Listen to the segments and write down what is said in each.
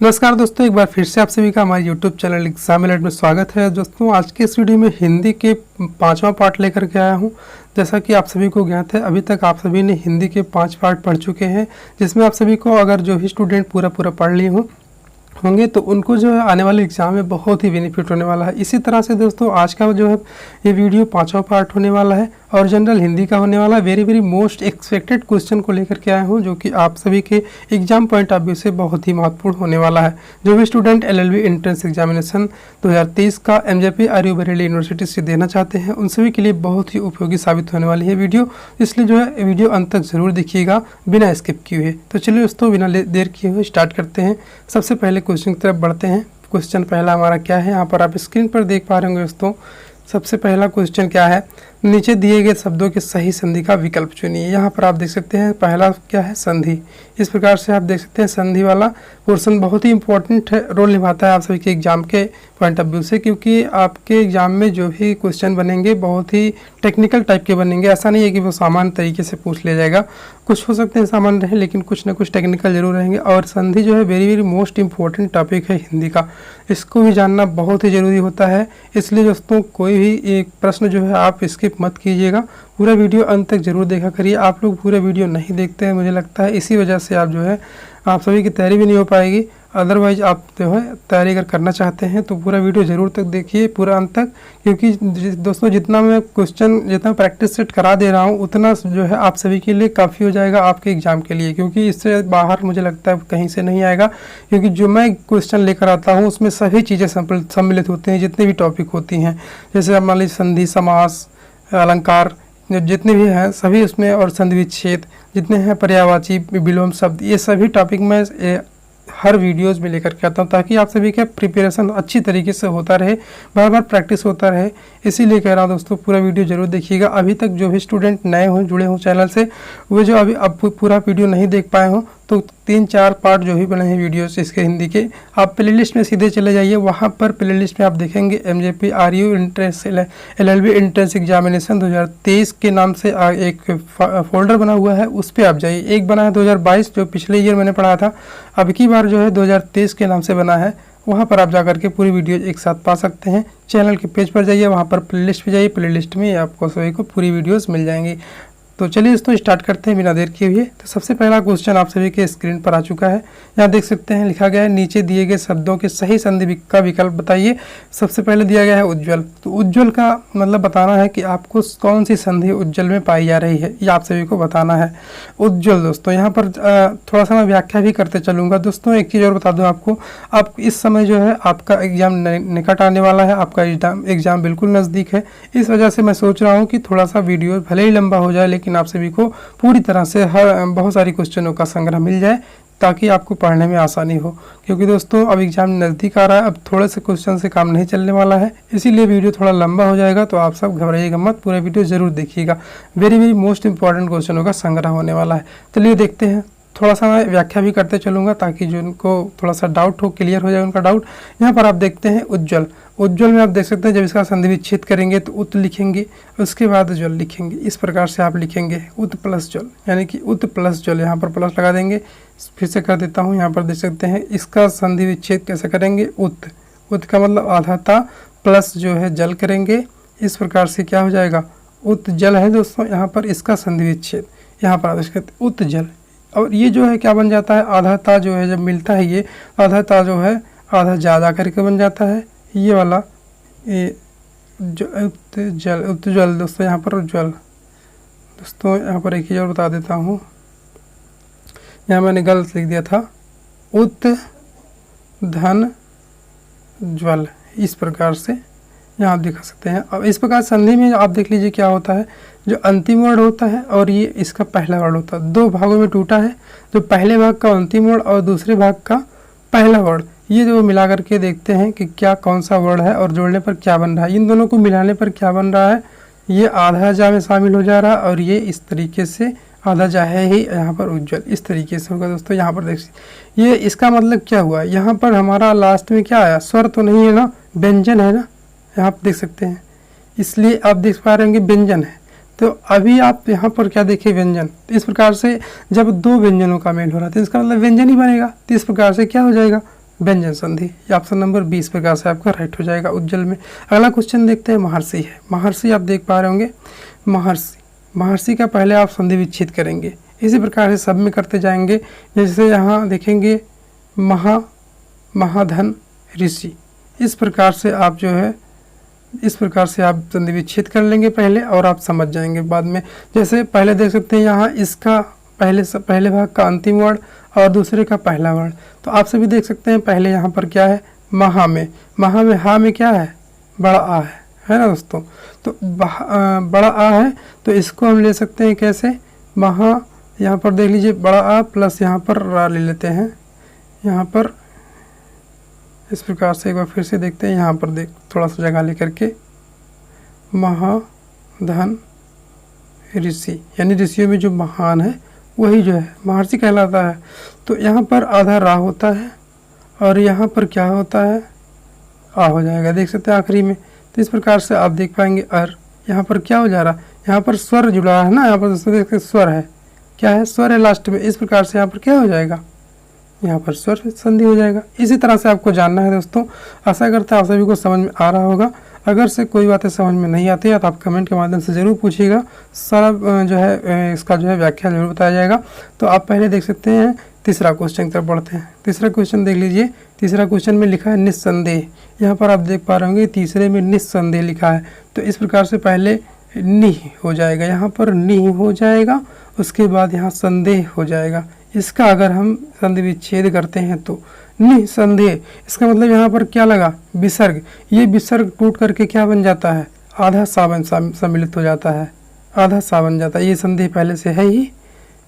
नमस्कार दोस्तों, एक बार फिर से आप सभी का हमारे YouTube चैनल एग्जाम अलर्ट में स्वागत है। दोस्तों, आज के इस वीडियो में हिंदी के 5वां पार्ट लेकर के आया हूं। जैसा कि आप सभी को ज्ञात है, अभी तक आप सभी ने हिंदी के 5 पार्ट पढ़ चुके हैं, जिसमें आप सभी को अगर जो भी स्टूडेंट पूरा पढ़ लिए होंगे तो उनको जो है आने वाले एग्जाम में बहुत ही बेनिफिट होने वाला है। इसी तरह से दोस्तों, आज का जो है ये वीडियो 5वां पार्ट होने वाला है और जनरल हिंदी का होने वाला है। वेरी मोस्ट एक्सपेक्टेड क्वेश्चन को लेकर के आया हूँ, जो कि आप सभी के एग्जाम पॉइंट ऑफ व्यू से बहुत ही महत्वपूर्ण होने वाला है। जो भी स्टूडेंट LLB एंट्रेंस एग्जामिनेशन 2023 का MJP RU बरेली यूनिवर्सिटी से देना चाहते हैं, उन सभी के लिए बहुत ही उपयोगी साबित होने वाली है वीडियो। इसलिए जो है वीडियो अंत तक जरूर देखिएगा बिना स्किप किए हुए। तो चलिए दोस्तों, बिना देर किए हुए स्टार्ट करते हैं। सबसे पहले क्वेश्चन की तरफ बढ़ते हैं। क्वेश्चन पहला हमारा क्या है, यहाँ पर आप स्क्रीन पर देख पा रहे होंगे दोस्तों। सबसे पहला क्वेश्चन क्या है, नीचे दिए गए शब्दों के सही संधि का विकल्प चुनिए। यहाँ पर आप देख सकते हैं पहला क्या है, संधि। इस प्रकार से आप देख सकते हैं संधि वाला पोर्शन बहुत ही इंपॉर्टेंट रोल निभाता है आप सभी के एग्जाम के पॉइंट ऑफ व्यू से, क्योंकि आपके एग्जाम में जो भी क्वेश्चन बनेंगे बहुत ही टेक्निकल टाइप के बनेंगे। ऐसा नहीं है कि वो सामान्य तरीके से पूछ लिया जाएगा, कुछ हो सकते हैं सामान्य रहे लेकिन कुछ ना कुछ टेक्निकल जरूर रहेंगे। और संधि जो है वेरी मोस्ट इंपॉर्टेंट टॉपिक है हिंदी का, इसको भी जानना बहुत ही ज़रूरी होता है। इसलिए दोस्तों, कोई भी एक प्रश्न जो है आप स्किप मत कीजिएगा, पूरा वीडियो अंत तक जरूर देखा करिए। आप लोग पूरा वीडियो नहीं देखते हैं, मुझे लगता है इसी वजह से आप जो है आप सभी की तैयारी भी नहीं हो पाएगी। अदरवाइज आप जो है तैयारी अगर करना चाहते हैं तो पूरा वीडियो जरूर तक देखिए, पूरा अंत तक, क्योंकि दोस्तों जितना मैं प्रैक्टिस सेट करा दे रहा हूँ उतना जो है आप सभी के लिए काफ़ी हो जाएगा आपके एग्जाम के लिए, क्योंकि इससे बाहर मुझे लगता है कहीं से नहीं आएगा। क्योंकि जो मैं क्वेश्चन लेकर आता हूँ उसमें सभी चीज़ें सम्मिलित होती हैं, जितने भी टॉपिक होती हैं। जैसे आप मान लीजिए संधि, समास, अलंकार जितने भी हैं सभी उसमें, और संधि विच्छेद जितने हैं, पर्यायवाची, विलोम शब्द, ये सभी टॉपिक में हर वीडियोस में लेकर के आता हूँ, ताकि आप सभी का प्रिपरेशन अच्छी तरीके से होता रहे, बार प्रैक्टिस होता रहे। इसीलिए कह रहा हूँ दोस्तों, पूरा वीडियो जरूर देखिएगा। अभी तक जो भी स्टूडेंट नए हों, जुड़े हों चैनल से, वो जो अभी अब पूरा वीडियो नहीं देख पाए हों, तो 3-4 पार्ट जो भी बने हैं वीडियोस इसके हिंदी के, आप प्लेलिस्ट में सीधे चले जाइए। वहाँ पर प्लेलिस्ट में आप देखेंगे MJP RU entrance LLB entrance examination 2023 के नाम से एक फोल्डर बना हुआ है, उस पर आप जाइए। एक बना है 2022 जो पिछले ईयर मैंने पढ़ा था, अब की बार जो है 2023 के नाम से बना है। वहाँ पर आप जाकर के पूरी वीडियो एक साथ पा सकते हैं। चैनल के पेज पर जाइए, वहाँ पर प्लेलिस्ट पे जाइए, प्लेलिस्ट में आपको सभी को पूरी वीडियोस मिल जाएंगी। तो चलिए दोस्तों स्टार्ट करते हैं बिना देर किए हुए। तो सबसे पहला क्वेश्चन आप सभी के स्क्रीन पर आ चुका है। यहाँ देख सकते हैं लिखा गया है, नीचे दिए गए शब्दों के सही संधि का विकल्प बताइए। सबसे पहले दिया गया है उज्ज्वल। तो उज्ज्वल का मतलब बताना है कि आपको कौन सी संधि उज्ज्वल में पाई जा रही है, ये आप सभी को बताना है। उज्ज्वल दोस्तों, यहाँ पर थोड़ा सा मैं व्याख्या भी करते चलूँगा। दोस्तों एक चीज़ और बता दूँ आपको, आप इस समय जो है आपका एग्जाम निकट आने वाला है, आपका एग्जाम बिल्कुल नज़दीक है। इस वजह से मैं सोच रहा हूँ कि थोड़ा सा वीडियो भले ही लंबा हो जाए, लेकिन आप सभी को पूरी तरह से बहुत सारी क्वेश्चनों का संग्रह मिल जाए, ताकि आपको पढ़ने में आसानी हो। क्योंकि दोस्तों अब एग्जाम नज़दीक आ रहा है, अब थोड़े से क्वेश्चन से काम नहीं चलने वाला है, इसीलिए वीडियो थोड़ा लंबा हो जाएगा। तो आप सब घबराइएगा मत, पूरा वीडियो जरूर देखिएगा। वेरी मोस्ट इंपॉर्टेंट क्वेश्चनों का संग्रह होने वाला है। चलिए देखते हैं। थोड़ा सा मैं व्याख्या भी करते चलूँगा, ताकि जो उनको थोड़ा सा डाउट हो, क्लियर हो जाए उनका डाउट। यहाँ पर आप देखते हैं उज्ज्वल। उज्ज्वल में आप देख सकते हैं जब इसका संधि विच्छेद करेंगे तो उत लिखेंगे, उसके बाद ज्वल लिखेंगे। इस प्रकार से आप लिखेंगे उत प्लस ज्वल, यानी कि उत प्लस ज्वल। यहाँ पर प्लस लगा देंगे। फिर से कर देता हूँ, यहाँ पर देख सकते हैं इसका संधि विच्छेद कैसे करेंगे, उत। उत का मतलब आधा था, प्लस जो है जल करेंगे। इस प्रकार से क्या हो जाएगा, उत जल है दोस्तों। यहाँ पर इसका संधि विच्छेद, यहाँ पर आप उत जल। और ये जो है क्या बन जाता है, आधा ता जो है जब मिलता है, ये आधा ता जो है आधा ज़्यादा करके बन जाता है। ये वाला ये उज्ज्वल दोस्तों, यहाँ पर उज्ज्वल। दोस्तों यहाँ पर एक चीज़ और बता देता हूँ, यहाँ मैंने गलत लिख दिया था, उत धन ज्वल। इस प्रकार से यहाँ आप दिखा सकते हैं। अब इस प्रकार संधि में आप देख लीजिए क्या होता है, जो अंतिम वर्ड होता है और ये इसका पहला वर्ड होता है, दो भागों में टूटा है। जो पहले भाग का अंतिम वर्ड और दूसरे भाग का पहला वर्ड, ये जो मिला करके देखते हैं कि क्या कौन सा वर्ड है और जोड़ने पर क्या बन रहा है। इन दोनों को मिलाने पर क्या बन रहा है, ये आधा जा में शामिल हो जा रहा है, और ये इस तरीके से आधा जा है ही यहाँ पर उज्ज्वल। इस तरीके से होगा दोस्तों। यहाँ पर देखिए ये इसका मतलब क्या हुआ, यहाँ पर हमारा लास्ट में क्या आया, स्वर तो नहीं है ना, व्यंजन है ना, यहाँ आप देख सकते हैं। इसलिए आप देख पा रहे होंगे व्यंजन है। तो अभी आप यहाँ पर क्या देखिए, व्यंजन। इस प्रकार से जब दो व्यंजनों का मेल हो रहा है तो इसका मतलब व्यंजन ही बनेगा। तो इस प्रकार से क्या हो जाएगा, व्यंजन संधि। ये ऑप्शन नंबर 20 प्रकार से आपका राइट हो जाएगा उज्जवल में। अगला क्वेश्चन देखते हैं, महर्षि है। महर्षि आप देख पा रहे होंगे, महर्षि का पहले आप संधि विच्छेद करेंगे, इसी प्रकार से सब में करते जाएंगे। जैसे यहाँ देखेंगे महाधन ऋषि, इस प्रकार से आप जो है इस प्रकार से आप संधि विच्छेद कर लेंगे पहले, और आप समझ जाएंगे बाद में। जैसे पहले देख सकते हैं यहाँ इसका पहले भाग का अंतिम वर्ण और दूसरे का पहला वर्ण, तो आप सभी देख सकते हैं पहले यहाँ पर क्या है, महा में हा में क्या है, बड़ा आ है ना दोस्तों। तो बड़ा आ है, तो इसको हम ले सकते हैं कैसे, महा, यहाँ पर देख लीजिए बड़ा आ प्लस यहाँ पर रा ले लेते हैं, यहाँ पर इस प्रकार से एक बार फिर से देखते हैं। यहाँ पर देख थोड़ा सा जगह लेकर के, महाधन ऋषि, यानी ऋषियों में जो महान है वही जो है महर्षि कहलाता है। तो यहाँ पर आधा रा होता है और यहाँ पर क्या होता है, आ हो जाएगा, देख सकते हैं आखिरी में। तो इस प्रकार से आप देख पाएंगे यहाँ पर क्या हो जा रहा है, यहाँ पर स्वर जुड़ा है ना, यहाँ पर दोस्तों देखते स्वर है, क्या है, स्वर है लास्ट में। इस प्रकार से यहाँ पर क्या हो जाएगा, यहाँ पर स्वर संधि हो जाएगा। इसी तरह से आपको जानना है दोस्तों। आशा करता है आप सभी को समझ में आ रहा होगा। अगर से कोई बातें समझ में नहीं आती है तो आप कमेंट के माध्यम से ज़रूर पूछिएगा, सारा जो है इसका जो है व्याख्या जरूर बताया जाएगा। तो आप पहले देख सकते हैं तीसरा क्वेश्चन की तरफ बढ़ते हैं। तीसरा क्वेश्चन देख लीजिए। तीसरा क्वेश्चन में लिखा है निस्संदेह, यहाँ पर आप देख पा रहे होंगे तीसरे में निस्संदेह लिखा है। तो इस प्रकार से पहले निह हो जाएगा, यहाँ पर निह हो जाएगा, उसके बाद यहाँ संदेह हो जाएगा। इसका अगर हम संधि विच्छेद करते हैं तो निसंदेह, इसका मतलब यहाँ पर क्या लगा, विसर्ग। ये विसर्ग टूट करके क्या बन जाता है, आधा सावन सम्मिलित हो जाता है, आधा सा बन जाता है। ये संदेह पहले से है ही,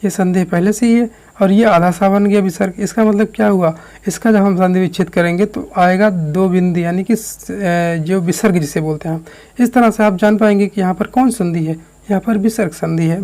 ये संदेह पहले से ही है, और ये आधा सा बन गया विसर्ग। इसका मतलब क्या हुआ, इसका जब हम संधि विच्छेद करेंगे तो आएगा दो बिंदु, यानी कि जो विसर्ग जिसे बोलते हैं हम। इस तरह से आप जान पाएंगे कि यहाँ पर कौन संधि है, यहाँ पर विसर्ग संधि है।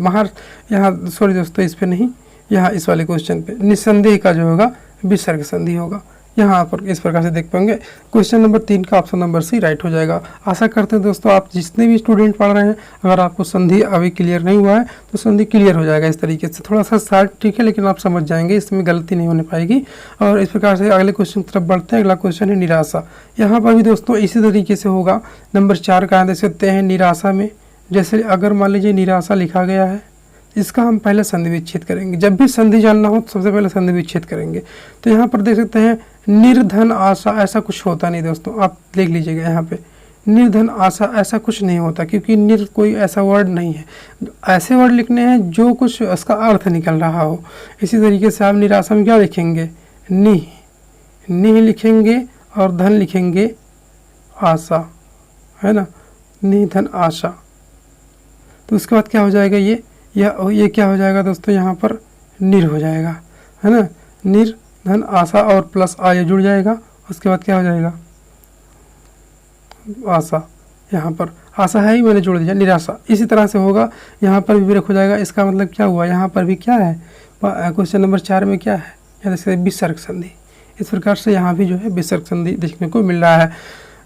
यहाँ सॉरी दोस्तों, इस पे नहीं, यहाँ इस वाले क्वेश्चन पे निस्संदेह का जो होगा विसर्ग संधि होगा। यहाँ पर इस प्रकार से देख पाएंगे। क्वेश्चन नंबर 3 का ऑप्शन नंबर सी राइट हो जाएगा। आशा करते हैं दोस्तों आप जितने भी स्टूडेंट पढ़ रहे हैं, अगर आपको संधि अभी क्लियर नहीं हुआ है तो संधि क्लियर हो जाएगा इस तरीके से। थोड़ा सा शार्ट ठीक है, लेकिन आप समझ जाएंगे, इसमें गलती नहीं होने पाएगी। और इस प्रकार से अगले क्वेश्चन की तरफ बढ़ते हैं। अगला क्वेश्चन है निराशा। यहाँ पर भी दोस्तों इसी तरीके से होगा। नंबर 4 का देख सकते हैं निराशा में, जैसे अगर मान लीजिए निराशा लिखा गया है, इसका हम पहले संधि विच्छेद करेंगे। जब भी संधि जानना हो तो सबसे पहले संधि विच्छेद करेंगे। तो यहाँ पर देख सकते हैं निर्धन आशा, ऐसा कुछ होता नहीं दोस्तों, आप देख लीजिएगा यहाँ पे निर्धन आशा ऐसा कुछ नहीं होता, क्योंकि निर कोई ऐसा वर्ड नहीं है। ऐसे वर्ड लिखने हैं जो कुछ उसका अर्थ निकल रहा हो। इसी तरीके से आप निराशा में क्या लिखेंगे, निह लिखेंगे और धन लिखेंगे आशा, है ना, निधन आशा। तो उसके बाद क्या हो जाएगा, ये क्या हो जाएगा दोस्तों, यहाँ पर निर हो जाएगा, है ना, निर धन आशा और प्लस आ ये जुड़ जाएगा। उसके बाद क्या हो जाएगा, आशा, यहाँ पर आशा है ही, मैंने जोड़ दिया निराशा। इसी तरह से होगा, यहाँ पर भी ब्रेक हो जाएगा। इसका मतलब क्या हुआ, यहाँ पर भी क्या है, क्वेश्चन नंबर 4 में क्या है, जैसे विसर्ग संधि। इस प्रकार से यहाँ भी जो है विसर्ग संधि देखने को मिल रहा है,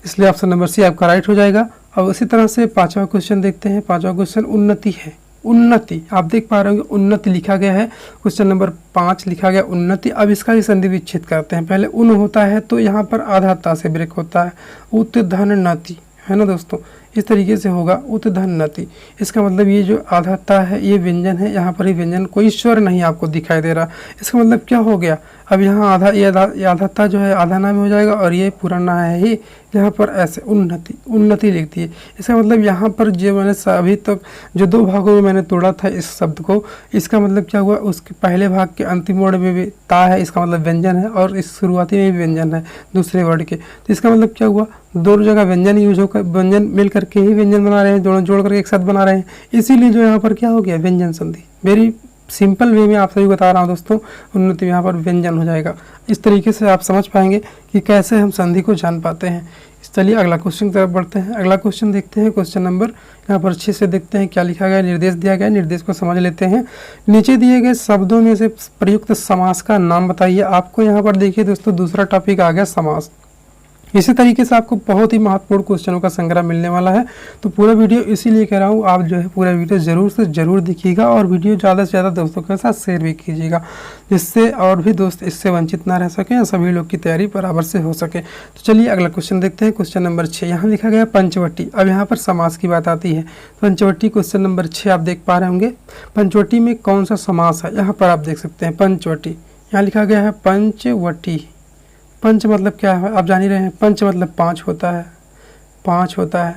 इसलिए ऑप्शन नंबर सी आपका राइट हो जाएगा। अब उसी तरह से 5वां क्वेश्चन देखते हैं। 5वां क्वेश्चन उन्नति है। उन्नति आप देख पा रहे होंगे, उन्नति लिखा गया है, क्वेश्चन नंबर 5 लिखा गया उन्नति। अब इसका ही संधि विच्छेद करते हैं। पहले उन होता है तो यहाँ पर आधा ता से ब्रेक होता है, उत्धन्नति, है ना दोस्तों। इस तरीके से होगा उत्धन्नति। इसका मतलब ये जो आधा ता है ये व्यंजन है, यहाँ पर ही व्यंजन, कोई स्वर नहीं आपको दिखाई दे रहा। इसका मतलब क्या हो गया, अब यहाँ ये आधा ता जो है आधा ना में हो जाएगा, और ये पूरा ना है ही, यहाँ पर ऐसे उन्नति लिख दी है। इसका मतलब यहाँ पर जो मैंने अभी तक जो 2 भागों में मैंने तोड़ा था इस शब्द को, इसका मतलब क्या हुआ, उसके पहले भाग के अंतिम वर्ड में भी ता है, इसका मतलब व्यंजन है, और इस शुरुआती में भी व्यंजन है दूसरे वर्ड के। तो इसका मतलब क्या हुआ, दोनों जगह व्यंजन यूज होकर, व्यंजन मिल करके ही व्यंजन बना रहे हैं, दोनों जोड़ करके एक साथ बना रहे हैं, इसीलिए जो यहाँ पर क्या हो गया, व्यंजन संधि। वेरी सिंपल वे में आप सभी बता रहा हूँ दोस्तों, उन्नति यहाँ पर व्यंजन हो जाएगा। इस तरीके से आप समझ पाएंगे कि कैसे हम संधि को जान पाते हैं। चलिए अगला क्वेश्चन की तरफ बढ़ते हैं। अगला क्वेश्चन देखते हैं, क्वेश्चन नंबर यहाँ पर 6 से देखते हैं क्या लिखा गया, निर्देश दिया गया, निर्देश को समझ लेते हैं। नीचे दिए गए शब्दों में से प्रयुक्त समास का नाम बताइए। आपको यहाँ पर देखिए दोस्तों दूसरा टॉपिक आ गया समास। इसी तरीके से आपको बहुत ही महत्वपूर्ण क्वेश्चनों का संग्रह मिलने वाला है। तो पूरा वीडियो इसीलिए कह रहा हूँ, आप जो है पूरा वीडियो ज़रूर से ज़रूर देखिएगा और वीडियो ज़्यादा से ज़्यादा दोस्तों के साथ शेयर भी कीजिएगा, जिससे और भी दोस्त इससे वंचित ना रह सकें और सभी लोग की तैयारी बराबर से हो सके। तो चलिए अगला क्वेश्चन देखते हैं। क्वेश्चन नंबर 6 यहाँ लिखा गया पंचवटी। अब यहाँ पर समास की बात आती है। पंचवटी क्वेश्चन नंबर 6 आप देख पा रहे होंगे। पंचवटी में कौन सा समास है, यहाँ पर आप देख सकते हैं पंचवटी। यहाँ लिखा गया है पंचवटी। पंच मतलब क्या है आप जान ही रहे हैं, पंच मतलब 5 होता है, 5 होता है,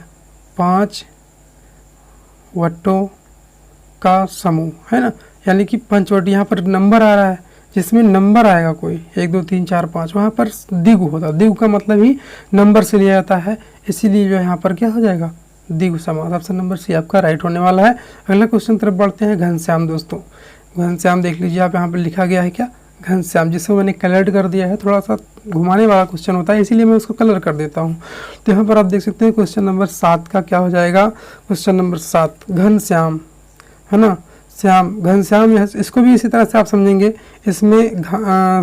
5 वटों का समूह है ना। यानी कि पंचवटी, यहाँ पर नंबर आ रहा है, जिसमें नंबर आएगा कोई 1 2 3 4 5, वहाँ पर द्विगु होता है। द्विगु का मतलब ही नंबर से लिया जाता है, इसीलिए जो यहाँ पर क्या हो जाएगा, द्विगु समास। ऑप्शन नंबर सी आपका राइट होने वाला है। अगला क्वेश्चन तरफ बढ़ते हैं। घनश्याम दोस्तों, घनश्याम देख लीजिए आप, यहाँ पर लिखा गया है क्या, घनश्याम, जिसको मैंने कलर्ड कर दिया है। थोड़ा सा घुमाने वाला क्वेश्चन होता है, इसीलिए मैं उसको कलर कर देता हूँ। तो यहाँ पर आप देख सकते हैं क्वेश्चन नंबर 7 का क्या हो जाएगा। क्वेश्चन नंबर 7 घनश्याम है ना, श्याम, घनश्याम, इसको भी इसी तरह से आप समझेंगे। इसमें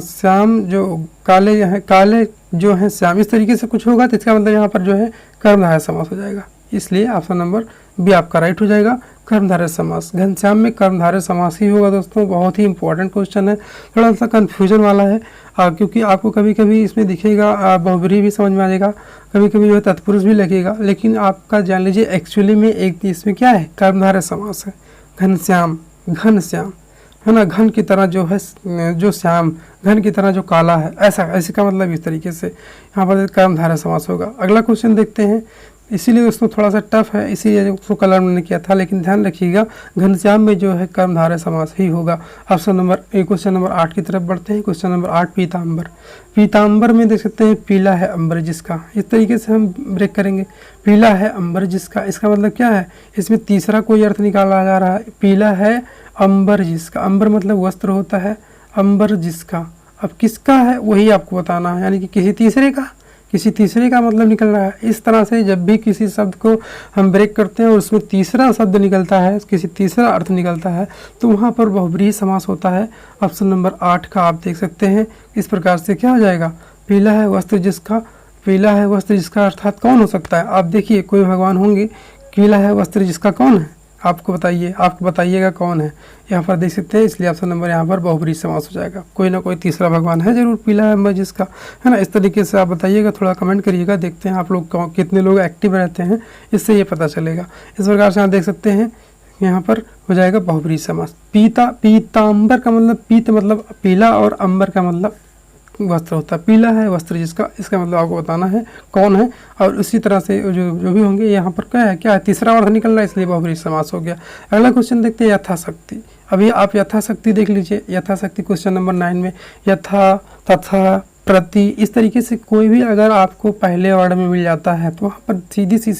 श्याम जो काले हैं, काले जो हैं श्याम, इस तरीके से कुछ होगा, तो इसका मतलब यहाँ पर जो है कर्मधारय समास हो जाएगा। इसलिए ऑप्शन नंबर बी आपका राइट हो जाएगा, कर्मधारय समास। घनश्याम में कर्मधारय समास ही होगा दोस्तों। बहुत ही इंपॉर्टेंट क्वेश्चन है, थोड़ा सा कन्फ्यूजन वाला है, क्योंकि आपको कभी कभी इसमें दिखेगा बहुब्रीहि भी समझ में आ जाएगा, कभी कभी जो है तत्पुरुष भी लगेगा, लेकिन आपका जान लीजिए एक्चुअली में एक इसमें क्या है, कर्मधारय समास है। घनश्याम, घनश्याम है ना, घन की तरह जो है, जो श्याम, घन की तरह जो काला है, ऐसा, ऐसे का मतलब इस तरीके से यहाँ पर कर्मधारय समास होगा। अगला क्वेश्चन देखते हैं। इसीलिए दोस्तों थोड़ा सा टफ है, इसीलिए उसको कलर मैंने किया था, लेकिन ध्यान रखिएगा घनश्याम में जो है कर्मधारय समास ही होगा। ऑप्शन नंबर क्वेश्चन नंबर 8 की तरफ बढ़ते हैं। क्वेश्चन नंबर 8 पीताम्बर। पीताम्बर में देख सकते हैं पीला है अंबर जिसका, इस तरीके से हम ब्रेक करेंगे। पीला है अंबर जिसका, इसका मतलब क्या है, इसमें तीसरा कोई अर्थ निकाला जा रहा है। पीला है अंबर जिसका, अंबर मतलब वस्त्र होता है, अंबर जिसका, अब किसका है वही आपको बताना है, यानी कि किसी तीसरे का मतलब निकल रहा है। इस तरह से जब भी किसी शब्द को हम ब्रेक करते हैं और उसमें तीसरा शब्द निकलता है, किसी तीसरा अर्थ निकलता है, तो वहाँ पर बहुब्रीहि समास होता है। ऑप्शन नंबर 8 का आप देख सकते हैं। इस प्रकार से क्या हो जाएगा, पीला है वस्त्र जिसका, पीला है वस्त्र जिसका अर्थात कौन हो सकता है। आप देखिए कोई भगवान होंगे, पीला है वस्त्र जिसका कौन है, आपको बताइए, आपको बताइएगा कौन है। यहाँ पर देख सकते हैं, इसलिए ऑप्शन नंबर यहाँ पर बहुब्रीहि समास हो जाएगा। कोई ना कोई तीसरा भगवान है जरूर, पीला है अंबर जिसका, है ना। इस तरीके से आप बताइएगा, थोड़ा कमेंट करिएगा, देखते हैं आप लोग कितने लोग एक्टिव रहते हैं, इससे ये पता चलेगा। इस प्रकार से आप देख सकते हैं, यहाँ पर हो जाएगा बहुब्रीहि समास। पीताम्बर का मतलब, पीत मतलब पीला और अंबर का मतलब वस्त्र होता है। पीला है वस्त्र जिसका, इसका मतलब आपको बताना है कौन है। और उसी तरह से जो भी होंगे, यहाँ पर क्या है, तीसरा अर्थ निकल रहा है, इसलिए बहुब्रीहि समास हो गया। अगला क्वेश्चन देखते हैं, यथाशक्ति। अभी आप यथाशक्ति देख लीजिए, यथाशक्ति क्वेश्चन नंबर 9 में यथा, तथा, प्रति, इस तरीके से कोई भी अगर आपको पहले वर्ड में मिल जाता है तो वहाँ पर सीधी सी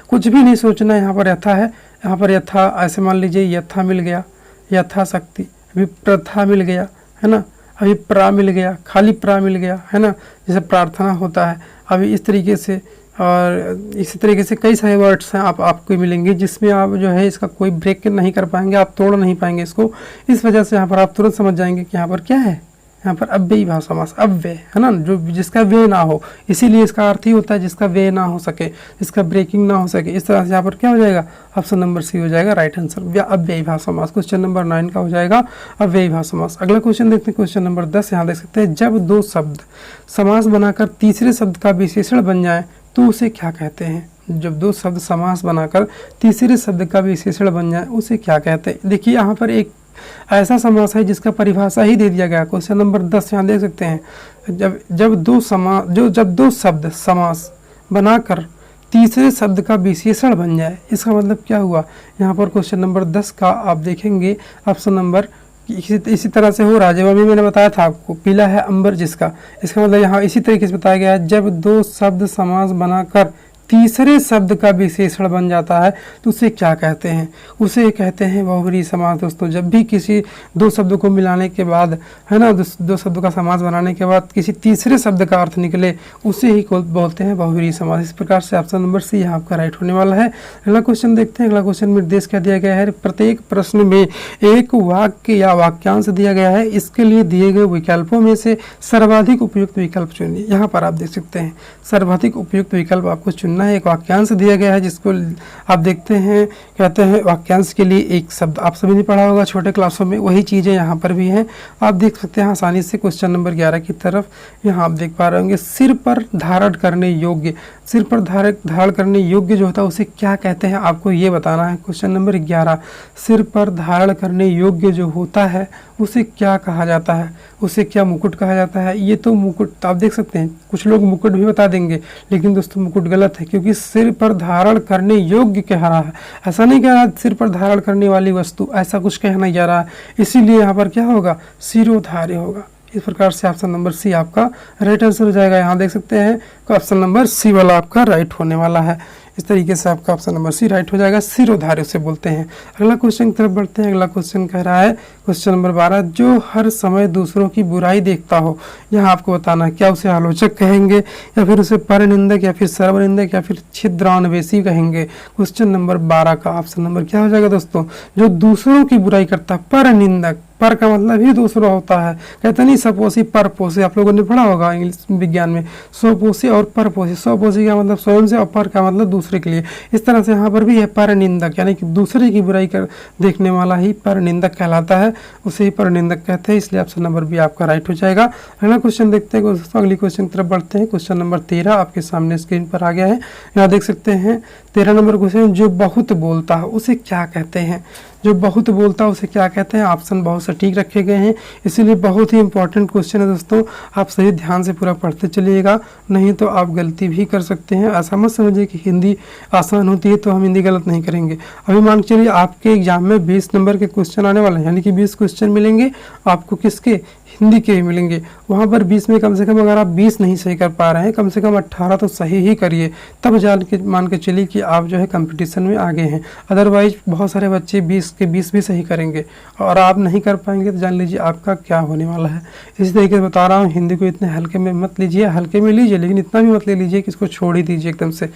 कुछ भी नहीं सोचना है। यहाँ पर यथा है, यहाँ पर यथा, ऐसे मान लीजिए यथा मिल गया, यथाशक्ति, अभी प्रथा मिल गया है ना, अभी प्रा मिल गया, खाली प्रा मिल गया है ना, जैसे प्रार्थना होता है। अभी इस तरीके से और इसी तरीके से कई सारे वर्ड्स हैं आपको मिलेंगे, जिसमें आप जो है इसका कोई ब्रेक नहीं कर पाएंगे, आप तोड़ नहीं पाएंगे इसको। इस वजह से यहाँ पर आप तुरंत समझ जाएंगे कि यहाँ पर क्या है, यहाँ पर अव्ययी भाव समास, अव्यय है ना, जो जिसका व्यय ना हो, इसीलिए इसका अर्थ ही होता है जिसका व्यय ना हो सके, जिसका ब्रेकिंग ना हो सके। इस तरह से यहाँ पर क्या हो जाएगा, ऑप्शन नंबर सी हो जाएगा राइट आंसर, अव्ययी भाव समास। क्वेश्चन नंबर 9 का हो जाएगा अव्ययी भाव समास। अगला क्वेश्चन देखते हैं, क्वेश्चन नंबर 10। यहाँ देख सकते हैं, जब दो शब्द समास बनाकर तीसरे शब्द का विशेषण बन जाए तो उसे क्या कहते हैं। जब दो शब्द समास बनाकर तीसरे शब्द का विशेषण बन जाए उसे क्या कहते हैं। देखिए यहाँ पर एक ऐसा समास है जिसका परिभाषा ही दे दिया गया। क्वेश्चन नंबर 10 यहाँ देख सकते हैं, जब दो शब्द समास बनाकर तीसरे शब्द का विशेषण बन जाए, इसका मतलब क्या हुआ। यहाँ पर क्वेश्चन नंबर 10 का आप देखेंगे ऑप्शन नंबर इसी तरह से हो रहा है। जब अभी मैंने बताया था आपको, पीला है अंबर जिसका, इसका मतलब यहाँ इसी तरीके से बताया गया है, जब दो शब्द समास बनाकर तीसरे शब्द का विशेषण बन जाता है तो उसे क्या कहते हैं? उसे कहते हैं बहुव्रीहि समास दोस्तों। जब भी किसी दो शब्दों को मिलाने के बाद, है ना, दो शब्दों का समास बनाने के बाद किसी तीसरे शब्द का अर्थ निकले उसे ही बोलते हैं बहुव्रीहि समास। इस प्रकार से ऑप्शन नंबर सी यहाँ आपका राइट होने वाला है। अगला क्वेश्चन देखते हैं। अगला क्वेश्चन में निर्देश क्या दिया गया है? प्रत्येक प्रश्न में एक वाक्य या वाक्यांश दिया गया है, इसके लिए दिए गए विकल्पों में से सर्वाधिक उपयुक्त विकल्प चुनिए। यहाँ पर आप देख सकते हैं सर्वाधिक उपयुक्त विकल्प आपको चुनना है। एक वाक्यांश दिया गया है जिसको आप देखते हैं, कहते हैं वाक्यांश के लिए एक शब्द। आप सभी ने पढ़ा होगा छोटे क्लासों में, वही चीज़ें यहाँ पर भी हैं। आप देख सकते हैं आसानी से क्वेश्चन नंबर 11 की तरफ। यहाँ आप देख पा रहे होंगे सिर पर धारण करने योग्य, सिर पर धारण करने योग्य जो होता है उसे क्या कहते हैं, आपको ये बताना है। क्वेश्चन नंबर 11, सिर पर धारण करने योग्य जो होता है उसे क्या कहा जाता है? उसे क्या मुकुट कहा जाता है? ये तो मुकुट आप देख सकते हैं, कुछ लोग मुकुट भी बता देंगे, लेकिन दोस्तों मुकुट गलत है, क्योंकि सिर पर धारण करने योग्य कह रहा है। ऐसा नहीं कह रहा सिर पर धारण करने वाली वस्तु, ऐसा कुछ कहना जा रहा है। इसीलिए यहाँ पर क्या होगा? शिरोधार्य होगा। इस प्रकार से ऑप्शन नंबर सी आपका राइट आंसर हो जाएगा। यहाँ देख सकते हैं ऑप्शन नंबर सी वाला आपका राइट होने वाला है। इस तरीके से आपका ऑप्शन नंबर सी राइट हो जाएगा। शिरोधार्य उसे बोलते हैं। अगला क्वेश्चन की तरफ बढ़ते हैं। अगला क्वेश्चन कह रहा है क्वेश्चन नंबर 12, जो हर समय दूसरों की बुराई देखता हो, यहाँ आपको बताना है क्या उसे आलोचक कहेंगे या फिर उसे परनिंदक या फिर सर्वनिंदक या फिर छिद्रान्वेषी कहेंगे। क्वेश्चन नंबर 12 का ऑप्शन नंबर क्या हो जाएगा दोस्तों? जो दूसरों की बुराई करता है, परनिंदक। पर का मतलब ही दूसरा होता है, कहते नहीं सपोसी परपोसी, आप लोगों ने पढ़ा होगा इंग्लिश विज्ञान में, स्वपोषी और परपोषी। स्वपोषी का मतलब स्वयं से और पर का मतलब दूसरे के लिए। इस तरह से यहाँ पर भी है परनिंदक, यानी कि दूसरे की बुराई कर देखने वाला ही परनिंदक कहलाता है, उसे ही परनिंदक कहते हैं। इसलिए ऑप्शन नंबर बी आपका राइट हो जाएगा। अगला क्वेश्चन देखते हैं दोस्तों। अगली क्वेश्चन की तरफ बढ़ते हैं। क्वेश्चन नंबर 13 आपके सामने स्क्रीन पर आ गया है। यहाँ देख सकते हैं 13 नंबर क्वेश्चन, जो बहुत बोलता है उसे क्या कहते हैं? जो बहुत बोलता है उसे क्या कहते हैं? ऑप्शन बहुत सटीक रखे गए हैं, इसीलिए बहुत ही इंपॉर्टेंट क्वेश्चन है दोस्तों। आप सही ध्यान से पूरा पढ़ते चलिएगा, नहीं तो आप गलती भी कर सकते हैं। ऐसा मत समझिए कि हिंदी आसान होती है तो हम हिंदी गलत नहीं करेंगे। अभी मान के चलिए आपके एग्जाम में 20 नंबर के क्वेश्चन आने वाले हैं, यानी कि 20 क्वेश्चन मिलेंगे आपको, किसके? हिंदी के ही मिलेंगे। वहाँ पर 20 में कम से कम अगर आप 20 नहीं सही कर पा रहे हैं, कम से कम 18 तो सही ही करिए, तब जान के मान के चलिए कि आप जो है कंपटीशन में आगे हैं। अदरवाइज बहुत सारे बच्चे 20 के 20 भी सही करेंगे और आप नहीं कर पाएंगे तो जान लीजिए आपका क्या होने वाला है। इसी तरीके से बता रहा हूँ, हिंदी को इतने हल्के में मत लीजिए, हल्के में लीजिए लेकिन इतना भी मत ले लीजिए कि इसको छोड़ ही दीजिए एकदम से।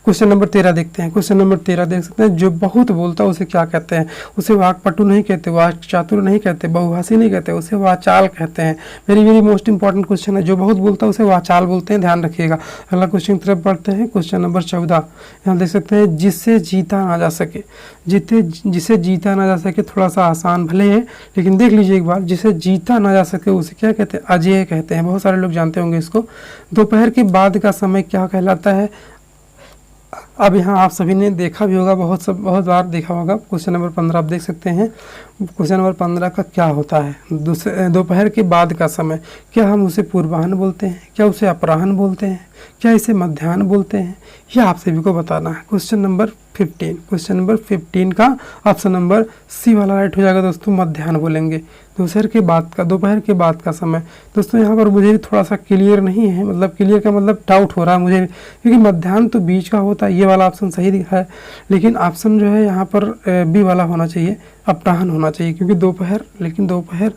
क्वेश्चन नंबर 13 देखते हैं। क्वेश्चन नंबर 13 देख सकते हैं, जो बहुत बोलता है उसे क्या कहते हैं? उसे वाक्पटु नहीं कहते, वाक चातुर नहीं कहते, बहुभाषी नहीं कहते, उसे वाचाल कहते हैं। Very very most important question है। जो बहुत बोलता है उसे वाचाल बोलते हैं, ध्यान रखिएगा। अगला क्वेश्चन की तरफ बढ़ते हैं। क्वेश्चन नंबर 14 यहाँ देख सकते हैं, जिससे जीता ना जा सके, जिसे जीता ना जा सके थोड़ा सा आसान भले है, लेकिन देख लीजिए एक बार, जिसे जीता ना जा सके उसे क्या कहते हैं? अजेय कहते हैं। बहुत सारे लोग जानते होंगे इसको। दोपहर के बाद का समय क्या कहलाता है? अब यहाँ आप सभी ने देखा भी होगा, बहुत बार देखा होगा। क्वेश्चन नंबर 15 आप देख सकते हैं। क्वेश्चन नंबर 15 का क्या होता है? दोपहर के बाद का समय, क्या हम उसे पूर्वाह्न बोलते हैं, क्या उसे अपराह्न बोलते हैं, क्या इसे मध्याह्न बोलते हैं? यह आप सभी को बताना है। क्वेश्चन नंबर 15, क्वेश्चन नंबर 15 का ऑप्शन नंबर सी वाला राइट हो जाएगा दोस्तों, मध्याह्न बोलेंगे। दोपहर के बाद का समय दोस्तों, यहाँ पर मुझे भी थोड़ा सा क्लियर नहीं है, मतलब क्लियर का मतलब डाउट हो रहा है मुझे, क्योंकि मध्याह्न तो बीच का होता है, ये वाला ऑप्शन सही है, लेकिन ऑप्शन जो है यहाँ पर बी वाला होना चाहिए, अपराह्न होना चाहिए, क्योंकि दोपहर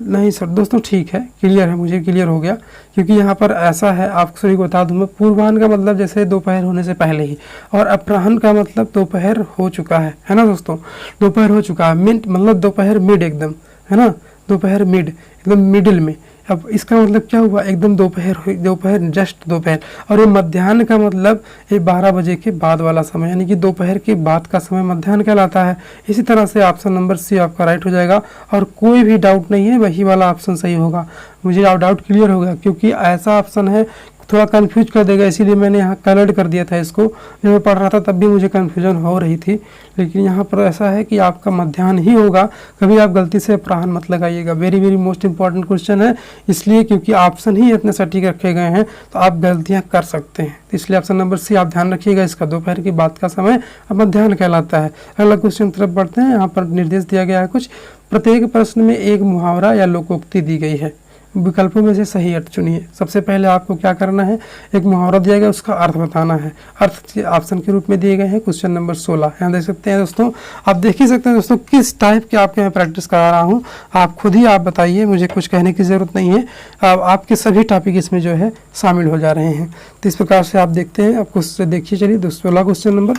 नहीं सर दोस्तों, ठीक है, क्लियर है, मुझे क्लियर हो गया। क्योंकि यहाँ पर ऐसा है, आप सभी को बता दूं मैं, पूर्वाह्न का मतलब जैसे दोपहर होने से पहले ही, और अपराह्न का मतलब दोपहर हो चुका है ना दोस्तों, दोपहर हो चुका है, मिड मतलब दोपहर मिड एकदम, है ना, दोपहर मिड एकदम मिडिल में। अब इसका मतलब क्या हुआ? एकदम दोपहर जस्ट दोपहर। और ये मध्याह्न का मतलब ये 12 बजे के बाद वाला समय, यानी कि दोपहर के बाद का समय मध्याह्न कहलाता है। इसी तरह से ऑप्शन नंबर सी आपका राइट हो जाएगा, और कोई भी डाउट नहीं है, वही वाला ऑप्शन सही होगा। मुझे डाउट क्लियर हो गया, क्योंकि ऐसा ऑप्शन है थोड़ा कंफ्यूज कर देगा, इसीलिए मैंने यहाँ कलर्ड कर दिया था इसको। जब मैं पढ़ रहा था तब भी मुझे कन्फ्यूजन हो रही थी, लेकिन यहाँ पर ऐसा है कि आपका मध्याह्न ही होगा, कभी आप गलती से अपराह्न मत लगाइएगा। Very very most important question है, इसलिए क्योंकि ऑप्शन ही इतने सटीक रखे गए हैं तो आप गलतियाँ कर सकते हैं, इसलिए ऑप्शन नंबर सी आप ध्यान रखिएगा, इसका दोपहर के बाद का समय मध्याह्न कहलाता है। अगला क्वेश्चन तरफ बढ़ते हैं। यहाँ पर निर्देश दिया गया है कुछ, प्रत्येक प्रश्न में एक मुहावरा या लोकोक्ति दी गई है। विकल्पों में से सही अर्थ चुनिए। सबसे पहले आपको क्या करना है, एक मुहावरा दिया गया उसका अर्थ बताना है। अर्थ ऑप्शन के रूप में दिए गए हैं क्वेश्चन नंबर 16। यहाँ देख सकते हैं दोस्तों, आप देख ही सकते हैं दोस्तों किस टाइप के आपके यहाँ प्रैक्टिस करा रहा हूँ। आप खुद ही आप बताइए, मुझे कुछ कहने की ज़रूरत नहीं है। आपके सभी टॉपिक इसमें जो है शामिल हो जा रहे हैं। तो इस प्रकार से आप देखते हैं, आप कुछ देखिए। चलिए 16 क्वेश्चन नंबर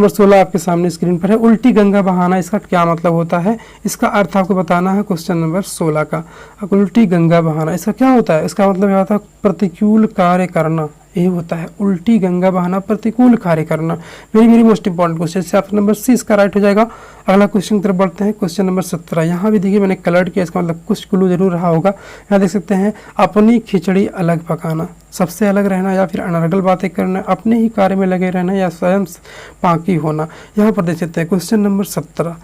16 आपके सामने स्क्रीन पर है। उल्टी गंगा बहाना, इसका क्या मतलब होता है, इसका अर्थ आपको बताना है क्वेश्चन नंबर 16 का। उल्टी गंगा बहाना इसका क्या होता है, इसका मतलब क्या होता है, प्रतिकूल कार्य करना, यही होता है उल्टी गंगा बहाना, प्रतिकूल कार्य करना। Very most important question. इससे ऑप्शन नंबर सी इसका राइट हो जाएगा। अगला क्वेश्चन की तरफ बढ़ते हैं, क्वेश्चन नंबर 17। यहाँ भी देखिए मैंने कलर्ड किया, इसका मतलब कुछ क्लू जरूर रहा होगा। यहाँ देख सकते हैं, अपनी खिचड़ी अलग पकाना, सबसे अलग रहना या फिर अनर्गल बातें करना, अपने ही कार्य में लगे रहना या स्वयं पाकी होना। यहाँ पर देख सकते हैं क्वेश्चन नंबर 17।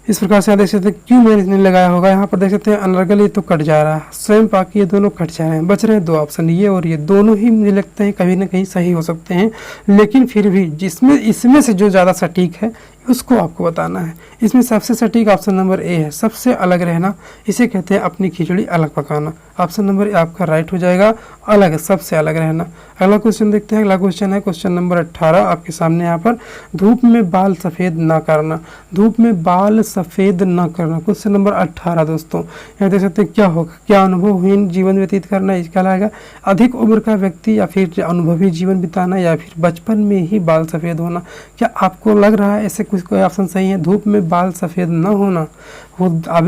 इस प्रकार से यहाँ देख सकते हैं क्यों मैंने इसने लगाया होगा। यहाँ पर देख सकते हैं अनर्गल ये तो कट जा रहा है, स्वयं पाकी ये दोनों कट जा रहे हैं, बच रहे हैं 2 ऑप्शन, ये और ये दोनों ही मुझे लगते हैं कहीं ना कहीं सही हो सकते हैं। लेकिन फिर भी जिसमें इसमें से जो ज़्यादा सटीक है उसको आपको बताना है। इसमें सबसे सटीक ऑप्शन नंबर ए है, सबसे अलग रहना, इसे कहते हैं अपनी खिचड़ी अलग पकाना। ऑप्शन नंबर ए आपका राइट हो जाएगा, अलग, सबसे अलग रहना। अगला क्वेश्चन देखते हैं। अगला क्वेश्चन है क्वेश्चन नंबर 18 आपके सामने। यहाँ पर धूप में बाल सफ़ेद ना करना, धूप में बाल सफ़ेद ना करना, क्वेश्चन नंबर 18 दोस्तों। यहाँ देख सकते हैं क्या होगा, क्या अनुभवहीन जीवन व्यतीत करना, इसका लाएगा अधिक उम्र का व्यक्ति या फिर अनुभवी जीवन बिताना या फिर बचपन में ही बाल सफ़ेद होना। क्या आपको लग रहा है ऐसे कोई ऑप्शन सही है? धूप में बाल सफ़ेद ना होना,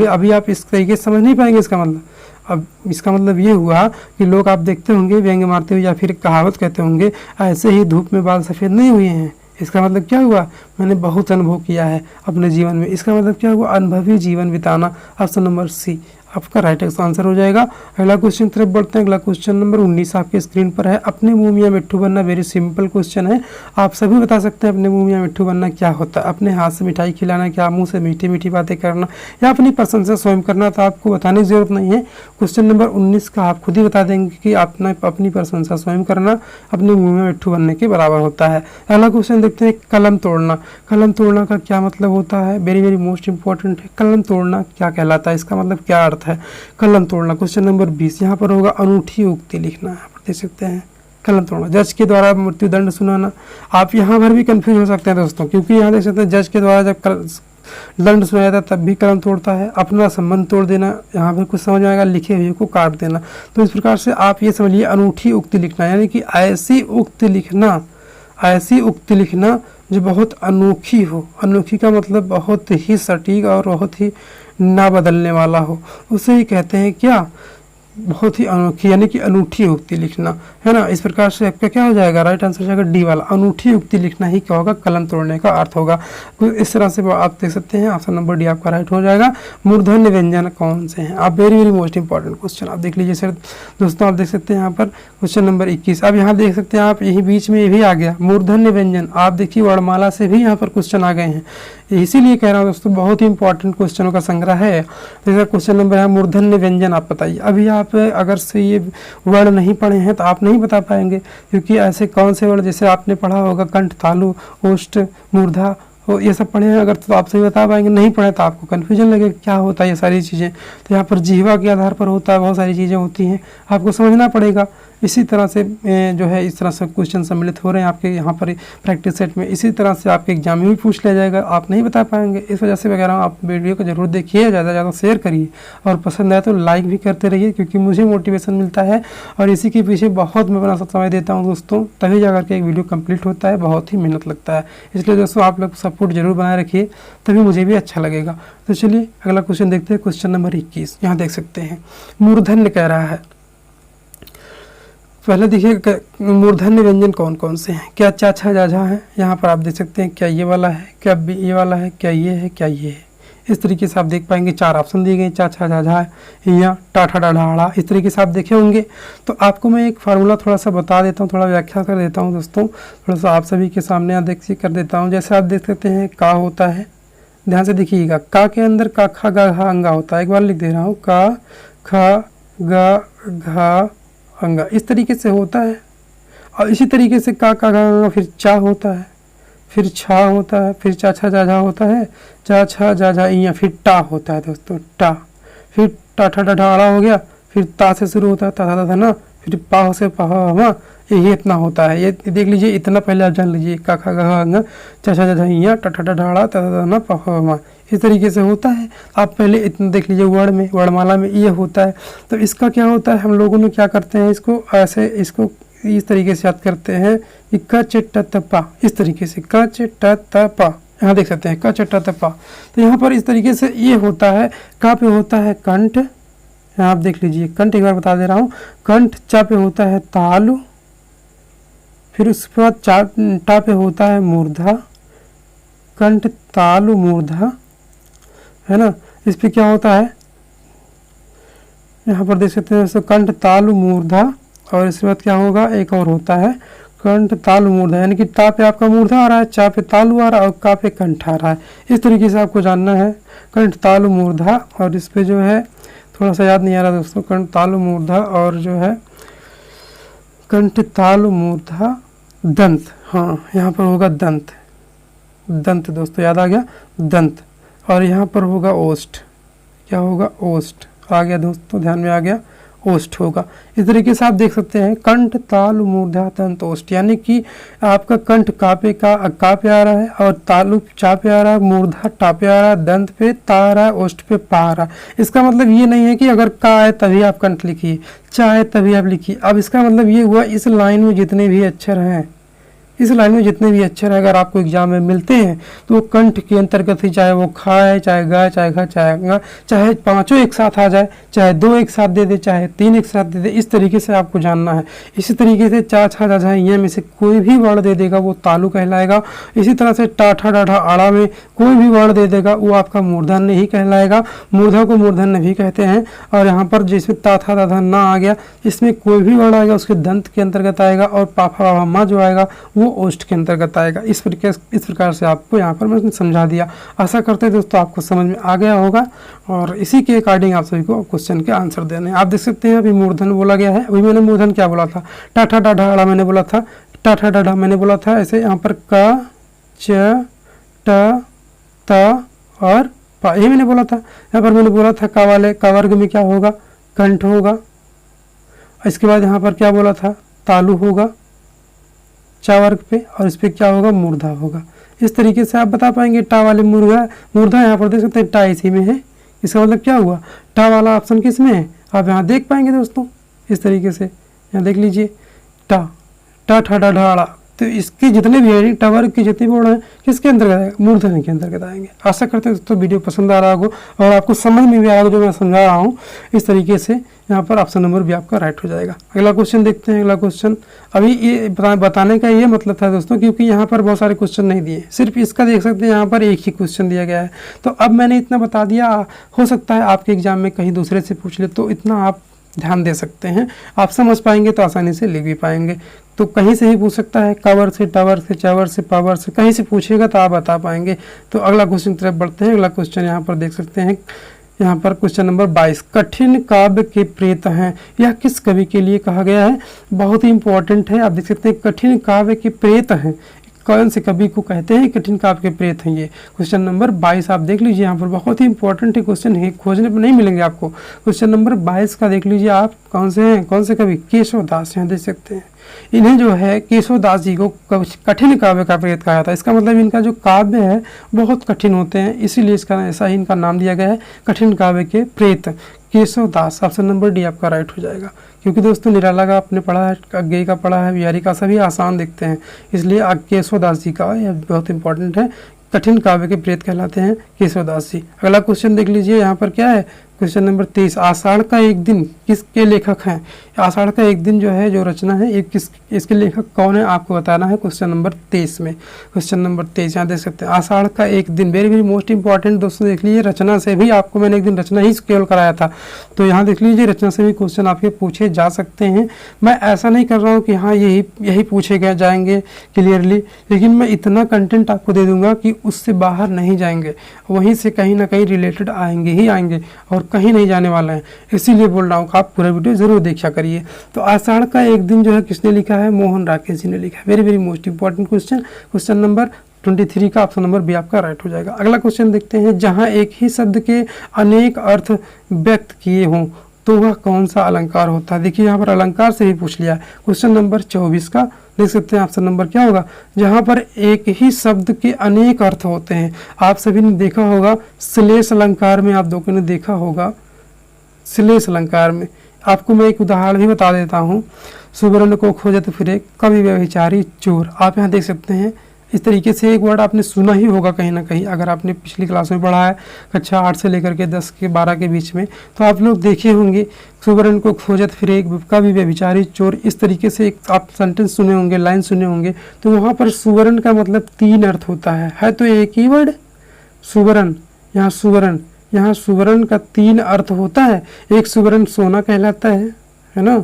अभी आप इस तरीके से समझ नहीं पाएंगे इसका मतलब। अब इसका मतलब ये हुआ कि लोग आप देखते होंगे व्यंग्य मारते हुए या फिर कहावत कहते होंगे, ऐसे ही धूप में बाल सफ़ेद नहीं हुए हैं। इसका मतलब क्या हुआ, मैंने बहुत अनुभव किया है अपने जीवन में। इसका मतलब क्या हुआ, अनुभवी जीवन बिताना। ऑप्शन नंबर सी आपका राइट आंसर हो जाएगा। अगला क्वेश्चन तरफ बढ़ते हैं। अगला क्वेश्चन नंबर 19 आपके स्क्रीन पर है। अपने मुँह मियाँ मिट्ठू बनना, वेरी सिंपल क्वेश्चन है, आप सभी बता सकते हैं अपने मुँह मियाँ मिट्ठू बनना क्या होता है। अपने हाथ से मिठाई खिलाना, क्या मुँह से मीठी मीठी बातें करना या अपनी प्रशंसा स्वयं करना, तो आपको बताने की जरूरत नहीं है। क्वेश्चन नंबर 19 का आप खुद ही बता देंगे कि अपनी प्रशंसा स्वयं करना अपने मुँह में मिट्ठू बनने के बराबर होता है। अगला क्वेश्चन देखते हैं, कलम तोड़ना। कलम तोड़ना का क्या मतलब होता है, वेरी मोस्ट इंपॉर्टेंट है। कलम तोड़ना क्या कहलाता है, इसका मतलब क्या अर्थ है कलम तोड़ना। क्वेश्चन नंबर 20 यहाँ पर होगा अनूठी उक्ति लिखना। यहाँ पर देख सकते हैं कलम तोड़ना, जज के द्वारा मृत्युदंड सुनाना। आप यहाँ पर भी कंफ्यूज हो सकते हैं दोस्तों, क्योंकि यहाँ देख सकते हैं जज के द्वारा जब दंड सुनाया था तब भी कलम तोड़ता है। अपना संबंध तोड़ देना, यहाँ पर कुछ समझ में आएगा, लिखे हुए को काट देना। तो इस प्रकार से आप ये समझिए अनूठी उक्ति लिखना, यानी कि ऐसी उक्ति लिखना जो बहुत अनोखी हो। अनोखी का मतलब बहुत ही सटीक और बहुत ही ना बदलने वाला हो, उसे ही कहते हैं क्या, बहुत ही अनोखी, यानी कि अनूठी उक्ति लिखना, है ना। इस प्रकार से आपका क्या हो जाएगा, राइट आंसर हो जाएगा डी वाला, अनूठी उक्ति लिखना ही क्या होगा, कलम तोड़ने का अर्थ होगा। तो इस तरह से आप देख सकते हैं ऑप्शन नंबर डी आपका राइट हो जाएगा। मूर्धन्य व्यंजन कौन से हैं, आप वेरी मोस्ट इंपॉर्टेंट क्वेश्चन आप देख लीजिए सर दोस्तों। आप देख सकते हैं यहाँ पर क्वेश्चन नंबर 21। अब यहाँ देख सकते हैं आप, यही बीच में ये भी आ गया मूर्धन्य व्यंजन। आप देखिए वर्णमाला से भी यहाँ पर क्वेश्चन आ गए हैं, इसीलिए कह रहा हूँ दोस्तों बहुत ही इंपॉर्टेंट क्वेश्चनों का संग्रह है। जैसा क्वेश्चन नंबर है मूर्धन्य व्यंजन, आप बताइए। अभी आप अगर से ये वर्ड नहीं पढ़े हैं तो आप नहीं बता पाएंगे, क्योंकि ऐसे कौन से वर्ड जैसे आपने पढ़ा होगा कंठ, तालु, ओष्ठ, मूर्धा, तो ये सब पढ़े हैं अगर, तो आप सही बता पाएंगे। नहीं पढ़े तो आपको कन्फ्यूजन लगे क्या होता है ये सारी चीज़ें। तो यहाँ पर जिह्वा के आधार पर होता है, बहुत सारी चीज़ें होती हैं, आपको समझना पड़ेगा। इसी तरह से जो है इस तरह से क्वेश्चन सम्मिलित हो रहे हैं आपके यहाँ पर प्रैक्टिस सेट में। इसी तरह से आपके एग्जाम में भी पूछ लिया जाएगा, आप नहीं बता पाएंगे। इस वजह से वगैरह आप वीडियो को जरूर देखिए, ज़्यादा से ज़्यादा शेयर करिए और पसंद आए तो लाइक भी करते रहिए, क्योंकि मुझे मोटिवेशन मिलता है और इसी के पीछे बहुत मैं अपना समय देता हूँ दोस्तों, तभी जाकर के एक वीडियो कंप्लीट होता है, बहुत ही मेहनत लगता है। इसलिए दोस्तों आप लोग सपोर्ट जरूर बनाए रखिए, तभी मुझे भी अच्छा लगेगा। तो चलिए अगला क्वेश्चन देखते हैं, क्वेश्चन नंबर 21। यहाँ देख सकते हैं मूर्धन्य कह रहा है। पहले देखिए मूर्धन्य व्यंजन कौन कौन से हैं, क्या चा छा जा झा है, यहाँ पर आप देख सकते हैं क्या ये वाला है, क्या ये वाला है, क्या ये है, क्या ये है। इस तरीके से आप देख पाएंगे, 4 ऑप्शन दिए गए, चा छा जा झा, या टाठा डाढ़ा, इस तरीके से आप देखे होंगे। तो आपको मैं एक फार्मूला थोड़ा सा बता देता हूँ, थोड़ा व्याख्या कर देता हूँ दोस्तों, थोड़ा सा आप सभी के सामने देख कर देता हूँ। जैसे आप देख सकते हैं का होता है, ध्यान से देखिएगा, का के अंदर का खा गा घा अंगा होता है। एक बार लिख दे रहा हूँ, का खा गा घा अंगा, इस तरीके से होता है। और इसी तरीके से का गा फिर चा होता है, फिर छा होता है, फिर चा छा जा झा होता है, चा छा जा झा इया, फिर टा होता है दोस्तों, टा, फिर टा ठा डा ढ़ा हो गया, फिर ता से शुरू होता है ता ता ता ना, फिर पा से पहा, यही इतना होता है। ये देख लीजिए, इतना पहले आप जान लीजिए, का खा गा गा चा चा चा ढा टा ढाड़ा ता ता ना पहा, इस तरीके से होता है। आप पहले इतना देख लीजिए, वर्ण में, वर्णमाला में ये होता है। तो इसका क्या होता है, हम लोगों ने क्या करते हैं, इसको ऐसे, इसको इस तरीके से याद करते हैं, क च ट त पा, इस तरीके से क च ट त पा, यहाँ देख सकते हैं क च ट त पा। तो यहाँ पर इस तरीके से ये होता है। का पे होता है कंठ, यहाँ आप देख लीजिए, कंठ एक बार बता दे रहा हूँ, कंठ। चा पे होता है तालु, फिर उसके बाद टा पे होता है मूर्धा, कंठ तालु मूर्धा, है ना। इस पे क्या होता है, यहाँ पर देख सकते हैं कंठ तालु मूर्धा, और इसके बाद क्या होगा, एक और होता है कंठ तालु मूर्धा, यानी कि टा पे आपका मूर्धा आ रहा है, चा पे तालु आ रहा है और का पे कंठ आ रहा है। इस तरीके से आपको जानना है कंठ तालु मूर्धा। और इस पे जो है थोड़ा सा याद नहीं आ रहा दोस्तों, कंठ तालु मूर्धा और जो है कंठ तालु मूर्धा दंत, हाँ यहाँ पर होगा दंत, दंत दोस्तों याद आ गया, दंत। और यहाँ पर होगा ओष्ठ, क्या होगा, ओष्ठ आ गया दोस्तों, ध्यान में आ गया, ओष्ठ होगा। इस तरीके से आप देख सकते हैं कंठ तालु मूर्धा दंत ओष्ठ, यानी कि आपका कंठ का पे आ रहा है, और तालु चा पे आ रहा है, मूर्धा टा पे आ रहा है, दंत पे ता आ रहा है, ओष्ठ पे पा आ रहा है। इसका मतलब ये नहीं है कि अगर का है तभी आप कंठ लिखिए, चा है तभी आप लिखिए। अब इसका मतलब ये हुआ, इस लाइन में जितने भी अक्षर हैं, इस लाइन में जितने भी अक्षर अगर आपको एग्जाम में मिलते हैं तो वो कंठ के अंतर्गत ही, चाहे वो खा है, चाहे गा, चाहे घा, चाहे गा, चाहे पांचों एक साथ आ जाए, चाहे दो एक साथ दे दे, चाहे तीन एक साथ दे दे, इस तरीके से आपको जानना है। इसी तरीके से चा छा जा ये में से कोई भी वर्ण दे देगा वो तालु कहलाएगा। इसी तरह से टा ठा डा ढा आड़ा में कोई भी वर्ण दे देगा वो आपका मूर्धन्य ही कहलाएगा, मूर्धा को मूर्धन्य भी कहते हैं। और यहाँ पर जिसमें ता था धा ना आ गया, इसमें कोई भी वर्ण आएगा उसके दंत के अंतर्गत आएगा, और पाफा मा जो आएगा वो ओष्ठ के अंतर्गत आएगा। इस प्रकार से आपको यहाँ पर मैं समझा दिया। आशा करते हैं दोस्तों आपको समझ में आ गया होगा, और इसी के अकॉर्डिंग आप सभी को क्वेश्चन के आंसर देने हैं। आप देख सकते हैं अभी मूर्धन बोला गया है, अभी मैंने मूर्धन क्या बोला था, टाठा डाढ़ा आड़ा मैंने बोला था, टाठा डाढ़ा मैंने बोला था। ऐसे यहाँ पर क च ट त और पा, ये मैंने बोला था। यहाँ पर मैंने बोला था का वाले का वर्ग में क्या होगा, कंठ होगा। इसके बाद यहाँ पर क्या बोला था, तालु होगा चा वर्ग पे, और इस पे क्या होगा, मूर्धा होगा। इस तरीके से आप बता पाएंगे। टा वाले मूर्धा यहाँ पर देख सकते हैं टा इसी में है, इसका मतलब क्या हुआ, टा वाला ऑप्शन किस में है, आप यहाँ देख पाएंगे दोस्तों। इस तरीके से यहाँ देख लीजिए, टा टा ठा डा ढा आड़ा, तो इसके जितने भी है टा वर्ग के जितने भी वर्ड हैं किसके अंतर्गत आएगा, मूर्धन्य के अंतर्गत आएंगे। आशा करते हैं दोस्तों वीडियो पसंद आ रहा होगा और आपको समझ में भी आया होगा जो मैं समझा रहा हूँ। इस तरीके से यहाँ पर ऑप्शन नंबर भी आपका राइट हो जाएगा। अगला क्वेश्चन देखते हैं। अगला क्वेश्चन अभी ये बताने का ये मतलब था दोस्तों, क्योंकि यहाँ पर बहुत सारे क्वेश्चन नहीं दिए, सिर्फ इसका देख सकते हैं यहाँ पर एक ही क्वेश्चन दिया गया है। तो अब मैंने इतना बता दिया, हो सकता है आपके एग्जाम में कहीं दूसरे से पूछ ले, तो इतना आप ध्यान दे सकते हैं, आप समझ पाएंगे तो आसानी से लिख भी पाएंगे। तो कहीं से ही पूछ सकता है, कावर से, टावर से, चावर से, पावर से, कहीं से पूछेगा तो आप बता पाएंगे। तो अगला क्वेश्चन की तरफ बढ़ते हैं। अगला क्वेश्चन यहाँ पर देख सकते हैं, यहाँ पर क्वेश्चन नंबर 22, कठिन काव्य के प्रेत हैं, यह किस कवि के लिए कहा गया है, बहुत ही इंपॉर्टेंट है। आप देख सकते हैं कठिन काव्य के प्रेत हैं, कौन से कवि को कहते हैं कठिन काव्य के प्रेत हैं। ये क्वेश्चन नंबर 22 आप देख लीजिए, यहाँ पर बहुत ही इंपॉर्टेंट है क्वेश्चन है, खोजने पर नहीं मिलेंगे आपको। क्वेश्चन नंबर 22 का देख लीजिए आप, कौन से हैं, कौन से कवि, केशव दास, यहाँ देख सकते हैं। इन्हें जो है केशव दास जी को कठिन काव्य का प्रेत कहा था। इसका मतलब इनका जो काव्य है बहुत कठिन होते हैं, इसीलिए इसका ऐसा ही इनका नाम दिया गया है, कठिन काव्य के प्रेत, केशव दास। ऑप्शन नंबर डी आपका राइट हो जाएगा। क्योंकि दोस्तों निराला का आपने पढ़ा है, अज्ञेय का पढ़ा है, बिहारी का, सभी आसान दिखते हैं, इसलिए केशव दास जी का यह बहुत इंपॉर्टेंट है, कठिन काव्य के प्रेत कहलाते हैं केशव दास जी। अगला क्वेश्चन देख लीजिए, यहाँ पर क्या है, क्वेश्चन नंबर 23, आषाढ़ का एक दिन किसके लेखक हैं। आषाढ़ का एक दिन जो है, जो रचना है, ये इसके लेखक कौन है आपको बताना है। क्वेश्चन नंबर 23 में, क्वेश्चन नंबर 23 यहाँ देख सकते हैं, आषाढ़ का एक दिन, वेरी वेरी मोस्ट इंपॉर्टेंट दोस्तों। देख लीजिए रचना से भी आपको मैंने एक दिन रचना ही केवल कराया था, तो यहाँ देख लीजिए रचना से भी क्वेश्चन आपके पूछे जा सकते हैं। मैं ऐसा नहीं कर रहा हूँ कि हाँ यही पूछे जाएंगे क्लियरली, लेकिन मैं इतना कंटेंट आपको दे दूंगा कि उससे बाहर नहीं जाएंगे, वहीं से कहीं ना कहीं रिलेटेड आएंगे ही आएंगे, और कहीं नहीं जाने वाला है। इसीलिए बोल रहा हूँ कि आप पूरा वीडियो जरूर देखा करिए। तो आषाढ़ का एक दिन जो है किसने लिखा है, मोहन राकेश जी ने लिखा है। Very very most important question, question number 23 का ऑप्शन नंबर बी आपका राइट हो जाएगा। अगला क्वेश्चन देखते हैं, जहाँ एक ही शब्द के अनेक अर्थ व्यक्त किए हों तो वह कौन सा अलंकार होता है। देखिए यहाँ पर अलंकार से ही पूछ लिया है। क्वेश्चन नंबर 24 का देख सकते हैं ऑप्शन नंबर क्या होगा, जहाँ पर एक ही शब्द के अनेक अर्थ होते हैं। आप सभी ने देखा होगा श्लेष अलंकार में, आप लोगों ने देखा होगा श्लेष अलंकार में। आपको मैं एक उदाहरण भी बता देता हूँ। सुवर्ण को खोजत फिरे कवि व्यभिचारी चोर। आप यहाँ देख सकते हैं इस तरीके से एक वर्ड आपने सुना ही होगा कहीं ना कहीं, अगर आपने पिछली क्लास में पढ़ा है कक्षा 8 से लेकर के 10 के 12 के बीच में, तो आप लोग देखे होंगे सुवर्ण को खोजत फिरे कवि व्यभिचारी चोर। इस तरीके से एक आप सेंटेंस सुने होंगे, लाइन सुने होंगे। तो वहाँ पर सुवर्ण का मतलब 3 अर्थ होता है तो एक ही वर्ड सुवर्ण। यहाँ सुवर्ण का 3 अर्थ होता है। एक सुवर्ण सोना कहलाता है ना,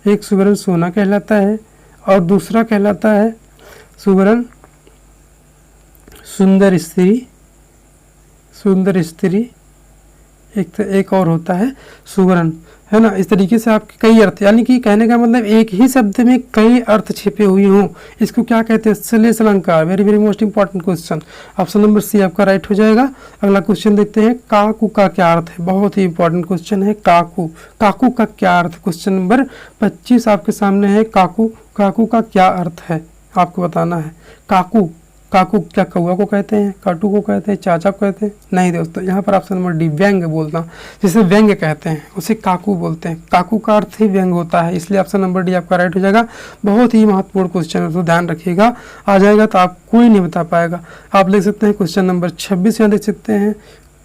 एक सुवर्ण सोना कहलाता है और दूसरा कहलाता है सुवर्ण सुंदर स्त्री, एक और होता है सुवर्ण, है ना। इस तरीके से आपके कई अर्थ, यानी कि कहने का मतलब एक ही शब्द में कई अर्थ छिपे हुए हों, इसको क्या कहते हैं, श्लेष अलंकार। Very very most important question. Option number C आपका राइट हो जाएगा। अगला क्वेश्चन देखते हैं, काकू का क्या अर्थ है। बहुत ही इंपॉर्टेंट क्वेश्चन है काकू का क्या अर्थ। क्वेश्चन नंबर 25 आपके सामने है। काकू का क्या अर्थ है आपको बताना है। काकू क्या कौआ को कहते हैं, काटू को कहते हैं, चाचा को कहते हैं? नहीं दोस्तों, यहाँ पर ऑप्शन नंबर डी व्यंग बोलता हूँ। जिसे व्यंग कहते हैं उसे काकू बोलते हैं। काकू का अर्थ ही व्यंग होता है, इसलिए ऑप्शन नंबर डी आपका राइट हो जाएगा। बहुत ही महत्वपूर्ण क्वेश्चन है, तो ध्यान रखिएगा। आ जाएगा तो आप कोई नहीं बता पाएगा। आप देख सकते हैं क्वेश्चन नंबर 26 यहाँ देख सकते हैं,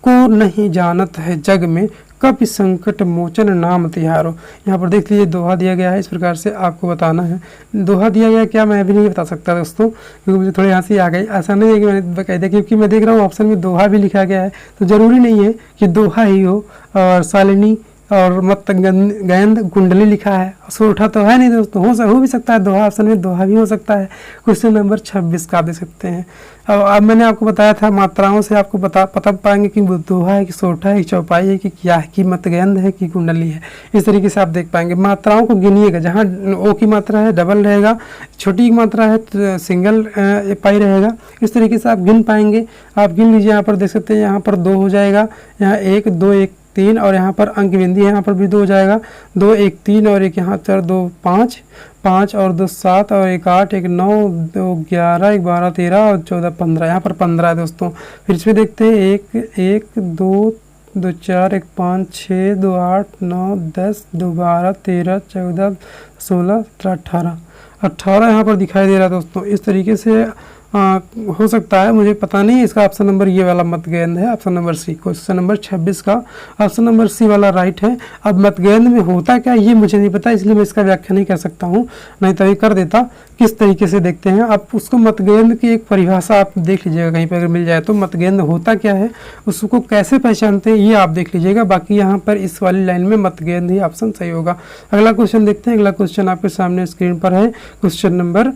को नहीं जानत है जग में कपि संकट मोचन नाम तिहारो। यहाँ पर देख लीजिए दोहा दिया गया है। इस प्रकार से आपको बताना है दोहा दिया गया क्या, मैं भी नहीं बता सकता दोस्तों, क्योंकि मुझे थोड़ी हंसी आ गई। ऐसा नहीं है कि मैंने कह दिया, क्योंकि मैं देख रहा हूँ ऑप्शन में दोहा भी लिखा गया है, तो जरूरी नहीं है कि दोहा ही हो। और शालिनी और मत गेंद कुंडली लिखा है, सोठा तो है नहीं दोस्तों, हो भी सकता है दोहा, ऑप्शन में दोहा भी हो सकता है। क्वेश्चन नंबर 26 का दे सकते हैं। अब मैंने आपको बताया था मात्राओं से आपको पता पाएंगे कि दोहा है कि सोठा है कि चौपाई है कि क्या है, कि मतगेंद है कि कुंडली है। इस तरीके से आप देख पाएंगे। मात्राओं को गिनिएगा, जहाँ ओ की मात्रा है डबल रहेगा, छोटी की मात्रा है तो सिंगल पाई रहेगा। इस तरीके से आप गिन पाएंगे। आप गिन लीजिए, यहाँ पर देख सकते हैं, यहाँ पर 2 हो जाएगा, यहाँ 1 2 1 3 और यहाँ पर अंक बिंदी है, यहाँ पर भी 2 हो जाएगा। 2 1 3 और एक यहाँ 4 2 5 5 और 2 7 और 1 8 1 9 2 11 1 12 13 और 14 15, यहाँ पर 15 है दोस्तों। फिर इसमें देखते हैं 1 1 2 2 4 1 5 6 2 8 9 10 2 12 13 14 16 17 18 यहाँ पर दिखाई दे रहा है दोस्तों। इस तरीके से हो सकता है, मुझे पता नहीं। इसका ऑप्शन नंबर ये वाला मतगेंद है, option number C. Question number 26 का ऑप्शन नंबर सी वाला राइट है। अब मतगेंद में होता क्या ये मुझे नहीं पता, इसलिए मैं इसका व्याख्या नहीं कर सकता हूँ, नहीं तो ये कर देता। किस तरीके से देखते हैं आप उसको, मतगेंद की एक परिभाषा आप देख लीजिएगा कहीं पर अगर मिल जाए तो। मतगेंद होता क्या है, उसको कैसे पहचानते हैं, ये आप देख लीजिएगा। बाकी यहाँ पर इस वाली लाइन में मतगेंद ही ऑप्शन सही होगा। अगला क्वेश्चन देखते हैं। अगला क्वेश्चन आपके सामने स्क्रीन पर है, क्वेश्चन नंबर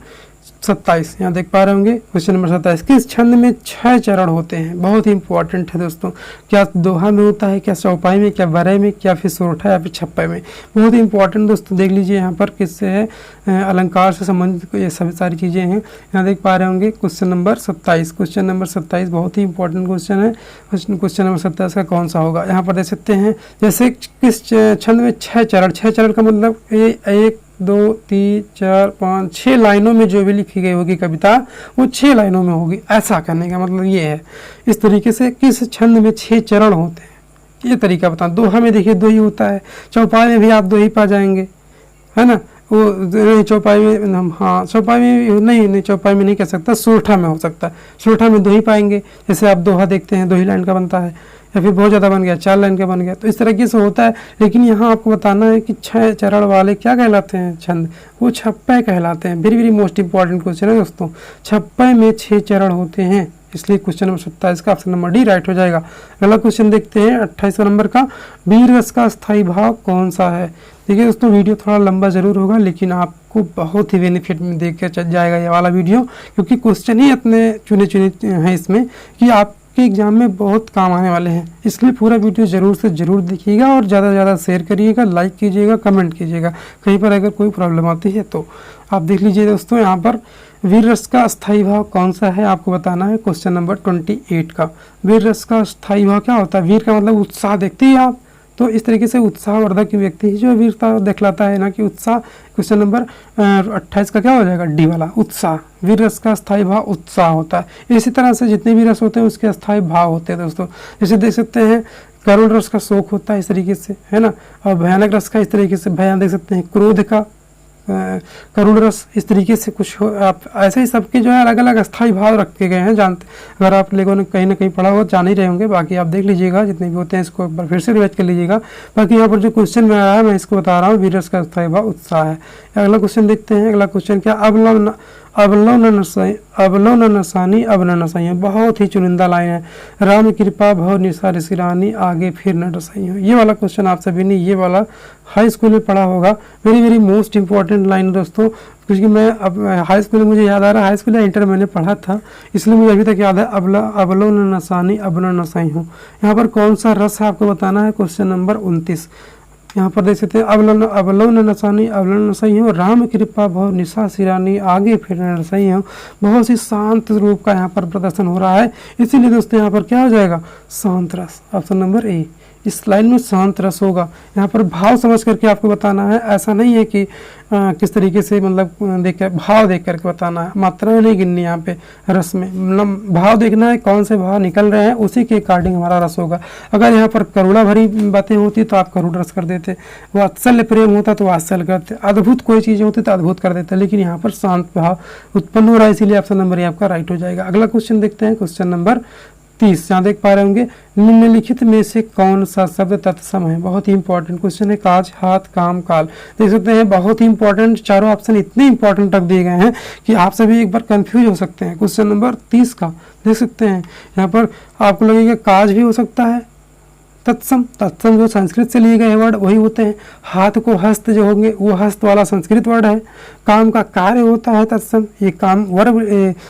27 यहाँ देख पा रहे होंगे। क्वेश्चन नंबर 27, किस छंद में 6 चरण होते हैं। बहुत ही इंपॉर्टेंट है दोस्तों। क्या दोहा में होता है, क्या चौपाई में, क्या बरई में, क्या फिर सोरठा या फिर छप्पे में। बहुत ही इंपॉर्टेंट दोस्तों। देख लीजिए यहाँ पर किससे है, अलंकार से संबंधित ये सभी सारी चीज़ें हैं। यहाँ देख पा रहे होंगे क्वेश्चन नंबर 27। क्वेश्चन नंबर 27 बहुत ही इंपॉर्टेंट क्वेश्चन है। क्वेश्चन नंबर 27 का कौन सा होगा, यहाँ पर देख सकते हैं। जैसे किस छंद में 6 चरण, 6 चरण का मतलब 1 2 3 4 5 6 लाइनों में जो भी लिखी गई होगी कविता, वो 6 लाइनों में होगी। ऐसा करने का मतलब ये है। इस तरीके से किस छंद में 6 चरण होते हैं, ये तरीका बताऊँ। दोहा में देखिए 2 ही होता है, चौपाई में भी आप 2 ही पा जाएंगे, है ना। वो चौपाई में, हाँ चौपाई में नहीं, चौपाई में नहीं कह सकता, सोरठा में हो सकता है। सोरठा में 2 ही पाएंगे। जैसे आप दोहा देखते हैं 2 ही लाइन का बनता है, या फिर बहुत ज़्यादा बन गया 4 लाइन का बन गया, तो इस तरीके से होता है। लेकिन यहाँ आपको बताना है कि 6 चरण वाले क्या कहलाते हैं छंद, वो छप्पे कहलाते हैं। Very very most important question है दोस्तों। छप्पे में 6 चरण होते हैं, इसलिए क्वेश्चन नंबर 27 का ऑप्शन नंबर डी राइट हो जाएगा। अगला क्वेश्चन देखते हैं 28वां नंबर का, वीर रस का स्थायी भाव कौन सा है। देखिए दोस्तों, वीडियो थोड़ा लंबा जरूर होगा, लेकिन आपको बहुत ही बेनिफिट में देख कर चल जाएगा ये वाला वीडियो, क्योंकि क्वेश्चन ही इतने चुने हैं इसमें कि आपके एग्जाम में बहुत काम आने वाले हैं। इसलिए पूरा वीडियो ज़रूर से ज़रूर देखिएगा और ज़्यादा से ज़्यादा शेयर करिएगा, लाइक कीजिएगा, कमेंट कीजिएगा। कहीं पर अगर कोई प्रॉब्लम आती है तो आप देख लीजिए दोस्तों। यहाँ पर वीर रस का स्थायी भाव कौन सा है आपको बताना है। क्वेश्चन नंबर 28 का, वीर रस का स्थायी भाव क्या होता है। वीर का मतलब उत्साह, देखते ही आप तो इस तरीके से उत्साहवर्धक व्यक्ति ही जो वीरता दिखलाता है ना कि उत्साह। क्वेश्चन नंबर 28 का क्या हो जाएगा, डी वाला, उत्साह। वीर रस का स्थायी भाव उत्साह होता है। इसी तरह से जितने भी रस होते हैं उसके स्थायी भाव होते हैं दोस्तों। जैसे देख सकते हैं करुण रस का शोक होता है इस तरीके से, है ना, और भयानक रस का इस तरीके से भयान देख सकते हैं, क्रोध का करुण रस इस तरीके से कुछ हो। आप ऐसे ही सबके जो है अलग अलग अस्थायी भाव रखे गए हैं, जानते, अगर आप लोगों ने कहीं ना कहीं पढ़ा हो जान ही रहे होंगे। बाकी आप देख लीजिएगा जितने भी होते हैं, इसको एक बार फिर से रिवाइज कर लीजिएगा। बाकी यहाँ पर जो क्वेश्चन में आया है मैं इसको बता रहा हूँ, वीर रस का अस्थायी भाव उत्साह है। अगला क्वेश्चन देखते हैं। अगला क्वेश्चन क्या, अवलौन नसानी अब न नसाई हो। बहुत ही चुनिंदा लाइन है, राम कृपा भव निसार सिरानी आगे फिर न रसाई हो। ये वाला क्वेश्चन आप सभी ने ये वाला हाई स्कूल में पढ़ा होगा। Very very most important line दोस्तों, क्योंकि मैं अब हाई स्कूल में मुझे याद आ रहा है, हाई स्कूल या इंटर मैंने पढ़ा था इसलिए मुझे अभी तक याद है। अवलौन नसानी अब न नसाई हो, यहाँ पर कौन सा रस है आपको बताना है। क्वेश्चन नंबर 29 यहाँ पर देख सकते हैं, अवलौन नसानी अवलौन नसाई हो, राम कृपा भव निशा सिरानी आगे फिर नसाई हो। बहुत ही शांत रूप का यहाँ पर प्रदर्शन हो रहा है, इसीलिए दोस्तों यहाँ पर क्या हो जाएगा, शांत रस। ऑप्शन नंबर ए, इस लाइन में शांत रस होगा। यहाँ पर भाव समझ करके आपको बताना है, ऐसा नहीं है कि किस तरीके से मतलब देख कर भाव देख करके बताना है, मात्राएं नहीं गिननी यहाँ पे रस में, मतलब भाव देखना है, कौन से भाव निकल रहे हैं उसी के अकॉर्डिंग हमारा रस होगा। अगर यहाँ पर करुणा भरी बातें होती तो आप करुण रस कर देते, वात्सल्य प्रेम होता तो वात्सल्य करते, अद्भुत कोई चीज़ें होती तो अद्भुत कर देते, लेकिन यहाँ पर शांत भाव उत्पन्न हो रहा है, इसीलिए ऑप्शन नंबर ये आपका राइट हो जाएगा। अगला क्वेश्चन देखते हैं, क्वेश्चन नंबर 30। यहाँ देख पा रहे होंगे, निम्नलिखित में से कौन सा शब्द तत्सम है। बहुत ही इंपॉर्टेंट क्वेश्चन है, काज हाथ काम काल। देख सकते हैं बहुत ही इंपॉर्टेंट, चारों ऑप्शन इतने इंपॉर्टेंट रख दिए गए हैं कि आप सभी एक बार कंफ्यूज हो सकते हैं। क्वेश्चन नंबर 30 का देख सकते हैं, यहाँ पर आपको लगेगा काज भी हो सकता है, तत्सम जो संस्कृत से लिए गए वर्ड वही होते हैं। हाथ को हस्त जो होंगे वो हस्त वाला संस्कृत वर्ड है। काम का कार्य होता है तत्सम, ये काम वर्ब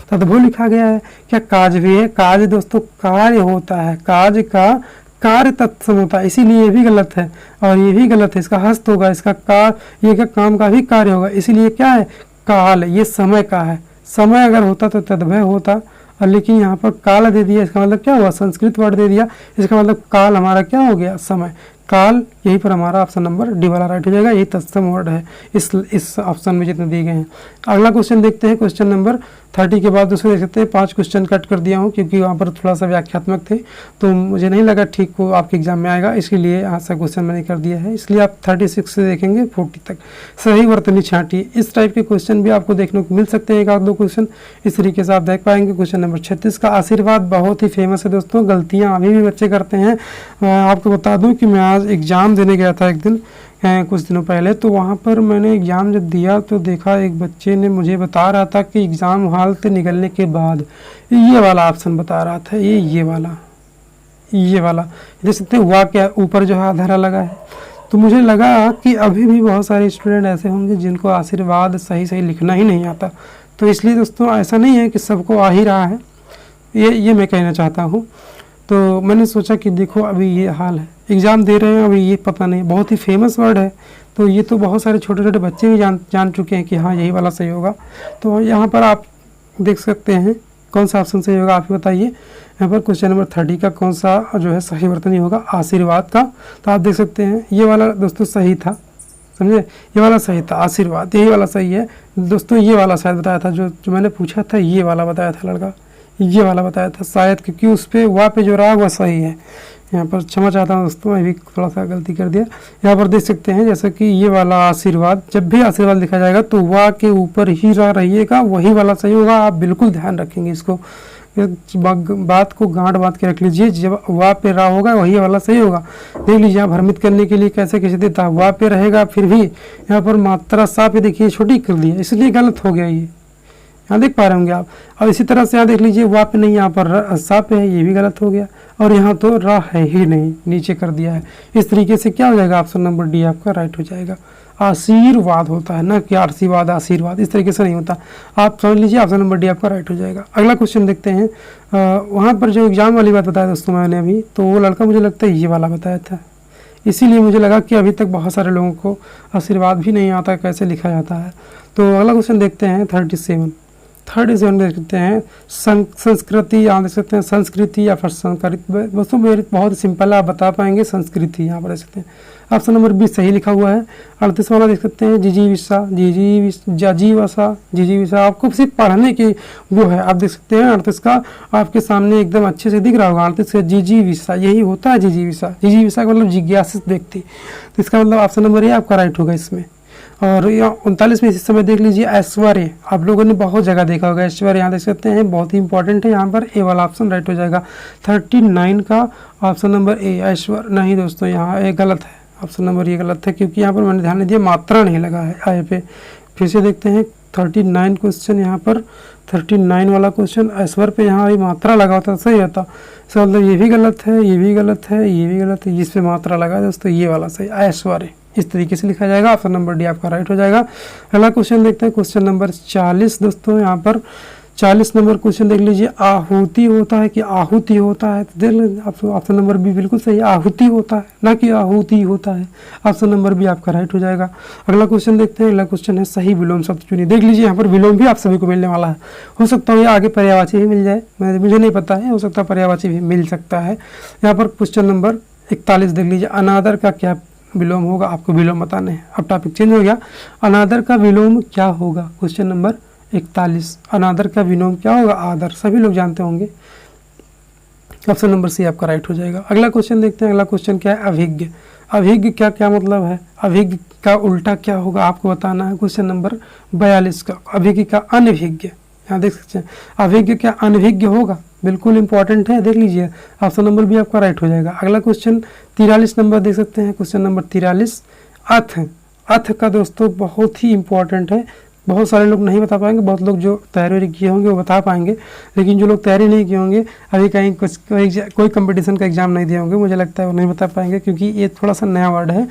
तद्भव लिखा गया है। क्या काज भी है, काज दोस्तों कार्य होता है, काज का कार्य तत्सम होता है, इसीलिए ये भी गलत है और ये भी गलत है। इसका हस्त होगा, इसका ये का काम का भी कार्य होगा, इसीलिए क्या है, काल, ये समय का है। समय अगर होता तो तद्भव होता, और लेकिन यहाँ पर काल दे दिया, इसका मतलब क्या हुआ, संस्कृत वर्ड दे दिया, इसका मतलब काल हमारा क्या हो गया, समय, काल। यही पर हमारा ऑप्शन नंबर डी वाला राइट हो जाएगा, यही तत्सम वर्ड है इस ऑप्शन में जितने दिए गए हैं। अगला क्वेश्चन देखते हैं, क्वेश्चन नंबर 30 के बाद दूसरे देख सकते हैं 5 क्वेश्चन कट कर दिया हूँ क्योंकि वहाँ पर थोड़ा सा व्याख्यात्मक थे, तो मुझे नहीं लगा ठीक वो आपके एग्जाम में आएगा, इसलिए यहाँ से क्वेश्चन मैंने कर दिया है। इसलिए आप 36 से देखेंगे 40 तक। सही वर्तनी छांटिए, इस टाइप के क्वेश्चन भी आपको देखने को मिल सकते हैं, एक आध दो क्वेश्चन इस तरीके से आप देख पाएंगे। क्वेश्चन नंबर 36 का आशीर्वाद बहुत ही फेमस है दोस्तों, गलतियाँ अभी भी बच्चे करते हैं। आपको बता दूँ कि मैं आज एग्ज़ाम देने गया था एक दिन कुछ दिनों पहले, तो वहाँ पर मैंने एग्ज़ाम जब दिया तो देखा एक बच्चे ने मुझे बता रहा था कि एग्ज़ाम हॉल से निकलने के बाद ये वाला ऑप्शन बता रहा था, ये वाला देख सकते हैं, वाह क्या ऊपर जो है आधारा लगा है। तो मुझे लगा कि अभी भी बहुत सारे स्टूडेंट ऐसे होंगे जिनको आशीर्वाद सही लिखना ही नहीं आता। तो इसलिए दोस्तों ऐसा नहीं है कि सबको आ ही रहा है, ये मैं कहना चाहता हूँ। तो मैंने सोचा कि देखो अभी ये हाल है, एग्ज़ाम दे रहे हैं, अभी ये पता नहीं, बहुत ही फेमस वर्ड है, तो ये तो बहुत सारे छोटे छोटे बच्चे भी जान चुके हैं कि हाँ यही वाला सही होगा। तो यहाँ पर आप देख सकते हैं कौन सा ऑप्शन सही होगा, आप ही बताइए। यहाँ पर क्वेश्चन नंबर 30 का कौन सा जो है सही वर्तनी होगा, आशीर्वाद का। तो आप देख सकते हैं ये वाला दोस्तों सही था, समझे, ये वाला सही था, आशीर्वाद यही वाला सही है दोस्तों। ये वाला शायद बताया था, जो मैंने पूछा था ये वाला बताया था लड़का, ये वाला बताया था शायद, क्योंकि उस पर वहाँ पे जो रहा वह सही है। यहाँ पर क्षमा चाहता हूँ दोस्तों, मैं भी थोड़ा सा गलती कर दिया। यहाँ पर देख सकते हैं जैसे कि ये वाला आशीर्वाद, जब भी आशीर्वाद लिखा जाएगा तो वाह के ऊपर ही रहिएगा, वही वाला सही होगा। आप बिल्कुल ध्यान रखेंगे इसको, बात को गांठ बांध के रख लीजिए, जब वाह पे रहा होगा वही वाला सही होगा। देख लीजिए यहाँ भ्रमित करने के लिए कैसे देता, वाह पे रहेगा, फिर भी यहाँ पर मात्रा सा पे देखिए छोटी कर दी है, इसलिए गलत हो गया ये, यहाँ देख पा रहे होंगे आप। और इसी तरह से यहाँ देख लीजिए वाह पे नहीं, यहाँ पर सा पे है, ये भी गलत हो गया। और यहाँ तो रा है ही नहीं, नीचे कर दिया है। इस तरीके से क्या हो जाएगा, ऑप्शन नंबर डी आपका राइट हो जाएगा। आशीर्वाद होता है ना कि आशीर्वाद, इस तरीके से नहीं होता, आप समझ लीजिए ऑप्शन नंबर डी आपका राइट हो जाएगा। अगला क्वेश्चन देखते हैं। वहाँ पर जो एग्जाम वाली बात बताया दोस्तों मैंने अभी, तो वो लड़का मुझे लगता है ये वाला बताया था, इसीलिए मुझे लगा कि अभी तक बहुत सारे लोगों को आशीर्वाद भी नहीं आता कैसे लिखा जाता है। तो अगला क्वेश्चन देखते हैं 37 थर्ड इज देख सकते हैं संस्कृति, यहाँ देख सकते हैं संस्कृति या फिर संस्कृत। दोस्तों मेरे बहुत सिंपल है, आप बता पाएंगे संस्कृति, यहाँ पर देख सकते हैं ऑप्शन नंबर बी सही लिखा हुआ है। 38 वाला देख सकते हैं जिजीविषा, जाजीवसा, जिजीविषा। आपको सिर्फ पढ़ने की वो है, आप देख सकते हैं 38 का आपके सामने एकदम अच्छे से दिख रहा होगा। 38 का जिजीविषा यही होता है, जिजीविषा। जिजीविषा का मतलब जिज्ञासित व्यक्ति, तो इसका मतलब ऑप्शन नंबर ए आपका राइट होगा इसमें। और 39 में इस समय देख लीजिए ऐश्वर्य, आप लोगों ने बहुत जगह देखा होगा ऐश्वर्य, यहाँ देख सकते हैं बहुत ही इंपॉर्टेंट है, यहाँ पर ए वाला ऑप्शन राइट हो जाएगा। 39 का ऑप्शन नंबर ए ऐश्वर्य नहीं दोस्तों, यहाँ ए गलत है, ऑप्शन नंबर ये गलत है, क्योंकि यहाँ पर मैंने ध्यान नहीं दिया, मात्रा नहीं लगा है आए पे। फिर से देखते हैं 39 क्वेश्चन, यहाँ पर 39 वाला क्वेश्चन ऐश्वर्य पे यहाँ ये मात्रा लगा होता सही होता, इसका मतलब ये भी गलत है, ये भी गलत है, ये भी गलत है, इस पे मात्रा लगा है दोस्तों, ये वाला सही ऐश्वर्य, इस तरीके से लिखा जाएगा। ऑप्शन नंबर डी आपका राइट हो जाएगा। अगला क्वेश्चन देखते हैं, क्वेश्चन नंबर 40 दोस्तों, यहाँ पर 40 नंबर क्वेश्चन देख लीजिए, आहुति होता है कि आहुति होता है, तो देख लीजिए ऑप्शन नंबर बी बिल्कुल सही, आहुति होता है ना कि आहुति होता है, ऑप्शन नंबर बी आपका राइट हो जाएगा। अगला क्वेश्चन देखते हैं, अगला क्वेश्चन है सही विलोम शब्द चुनिए। देख लीजिए यहाँ पर विलोम भी आप सभी को मिलने वाला है, हो सकता है ये आगे पर्यायवाची भी मिल जाए, मुझे नहीं पता है, हो सकता है पर्यायवाची भी मिल सकता है। यहाँ पर क्वेश्चन नंबर 41 देख लीजिए, अनादर का क्या विलोम होगा, आपको विलोम बताने हैं। अब टॉपिक चेंज हो गया, अनादर का विलोम क्या होगा, क्वेश्चन नंबर 41, अनादर का विलोम क्या होगा, आदर, सभी लोग जानते होंगे, ऑप्शन नंबर सी आपका राइट हो जाएगा। अगला क्वेश्चन देखते हैं, अगला क्वेश्चन क्या है, अभिज्ञ। अभिज्ञ क्या क्या मतलब है, अभिज्ञ का उल्टा क्या होगा आपको बताना है, क्वेश्चन नंबर 42 का। अभिज्ञ का अनभिज्ञ, यहाँ देख सकते हैं अभिज्ञ क्या अनभिज्ञ होगा, बिल्कुल इंपॉर्टेंट है, देख लीजिए ऑप्शन नंबर भी आपका राइट हो जाएगा। अगला क्वेश्चन 43 नंबर देख सकते हैं, क्वेश्चन नंबर 43 अथ। अथ का दोस्तों बहुत ही इंपॉर्टेंट है, बहुत सारे लोग नहीं बता पाएंगे, बहुत लोग जो तैयारी किए होंगे वो बता पाएंगे, लेकिन जो लोग तैयारी नहीं किए होंगे, अभी कहीं कुछ कोई कंपटीशन का एग्जाम नहीं दिए होंगे, मुझे लगता है वो नहीं बता पाएंगे, क्योंकि ये थोड़ा सा नया वर्ड है।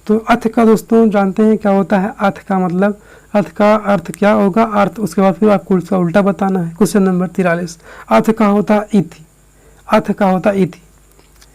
तो अथ का दोस्तों जानते हैं क्या होता है, अथ का मतलब, अथ का अर्थ क्या होगा, अर्थ, उसके बाद फिर आपको उसका उल्टा बताना है। क्वेश्चन नंबर 43, अथ का होता है इति, अथ का होता है इति,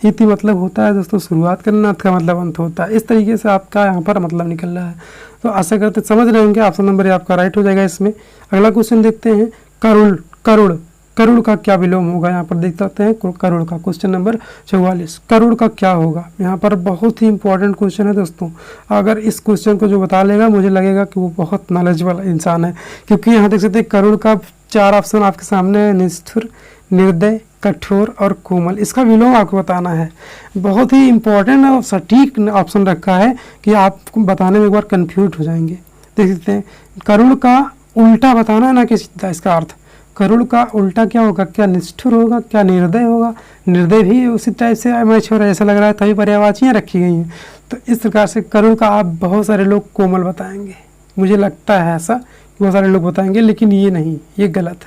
इति मतलब होता है दोस्तों शुरुआत करना, अर्थ का मतलब अंत होता है। इस तरीके से आपका यहाँ पर मतलब निकल रहा है, तो आशा करते समझ रहे होंगे, ऑप्शन नंबर आपका राइट हो जाएगा इसमें। अगला क्वेश्चन देखते हैं, करुण। करुण, करुण का क्या विलोम होगा, यहाँ पर देख सकते हैं करुण का, क्वेश्चन नंबर 44, करुण का क्या होगा। यहाँ पर बहुत ही इंपॉर्टेंट क्वेश्चन है दोस्तों, अगर इस क्वेश्चन को जो बता लेगा मुझे लगेगा कि वो बहुत नॉलेजेबल इंसान है, क्योंकि यहाँ देख सकते हैं करुण का 4 ऑप्शन आपके सामने है, निष्ठुर, निर्दय, कठोर और कोमल, इसका विलोम आपको बताना है। बहुत ही इंपॉर्टेंट और सटीक ऑप्शन रखा है कि आपको बताने में एक बार कंफ्यूज हो जाएंगे। देख सकते हैं करुण का उल्टा बताना है ना कि सीधा, इसका अर्थ करुण का उल्टा क्या होगा, क्या निष्ठुर होगा, क्या निर्दय होगा, निर्दय भी उसी टाइप से मैच हो रहा है ऐसा लग रहा है, तभी पर्यायवाचियाँ रखी गई हैं। तो इस प्रकार से करुण का आप बहुत सारे लोग कोमल बताएंगे, मुझे लगता है ऐसा, बहुत सारे लोग बताएंगे, लेकिन ये नहीं, ये गलत